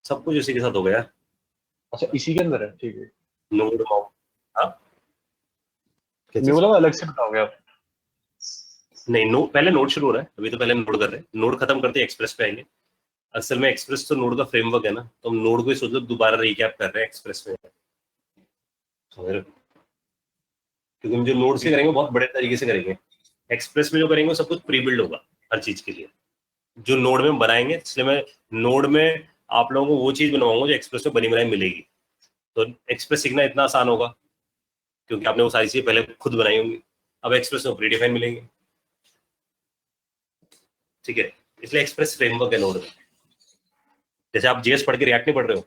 सब कुछ इसी के साथ हो गया। अच्छा इसी के अंदर है, ठीक है। नोड हाँ क्या नहीं चीज? बोला अलग से बताओगे आप? नहीं पहले नोड शुरू हो रहा है, अभी तो पहले नोड कर रहे हैं। नोड खत्म करते एक्सप्रेस पे आएंगे। असल में एक्सप्रेस तो नोड का फ्रेमवर्क है ना, तो हम नोड को ही सोच लो दोबारा रिकैप कर रहे हैं एक्सप्रेस में। समझ रहे हो? क्योंकि हम जो नोड से करेंगे बहुत बड़े तरीके से करेंगे, एक्सप्रेस में जो करेंगे वो सब कुछ प्री बिल्ड होगा हर चीज के लिए जो नोड में बनाएंगे। इसलिए मैं नोड में आप लोगों को वो चीज बनवाऊंगा जो एक्सप्रेस में बनी बनाई मिलेगी। तो एक्सप्रेस सीखना इतना आसान होगा क्योंकि आपने वो सारी चीजें पहले खुद बनाई होंगी। अब एक्सप्रेस में प्री डिफाइन मिलेंगे। ठीक है, इसलिए एक्सप्रेस फ्रेमवर्क है नोड में। जैसे आप जेएस पढ़ के रिएक्ट नहीं पढ़ रहे हो,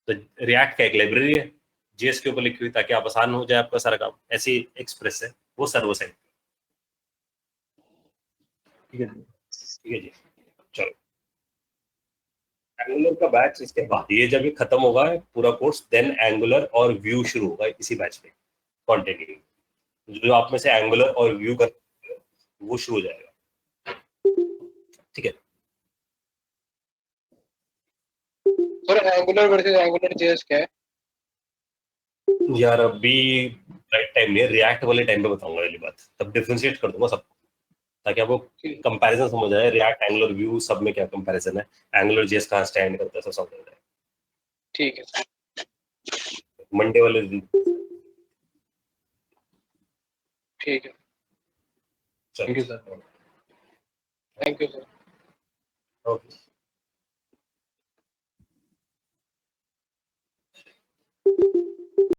तो रिएक्ट का एक लाइब्रेरी है जेएस के ऊपर लिखी हुई ताकि आप आसान हो जाए आपका सारा काम। ऐसी एक्सप्रेस है वो सर्वर साइड। ठीक है। ठीक है जी, चलो एंगुलर का बैच इसके बाद, ये जब ये खत्म होगा पूरा कोर्स, देन एंगुलर और व्यू शुरू होगा इसी बैच में कंटिन्यू। जो आप में से एंगुलर और व्यू कर वो शुरू हो जाएगा। ठीक है, sir angular versus angular JS क्या है? यार अभी राइट टाइम नहीं है, रिएक्ट वाले टाइम पे बताऊंगा वाली बात, तब डिफरेंशिएट कर दूंगा सबको ताकि आपको कंपैरिजन समझ आए। रिएक्ट एंगुलर व्यू सब में क्या कंपैरिजन है, एंगुलर जेएस कहाँ स्टैंड करता है, सब समझ जाए। ठीक है सर, मंडे वाले दिन। ठीक है, चलो thank you sir. Thank you sir. Okay.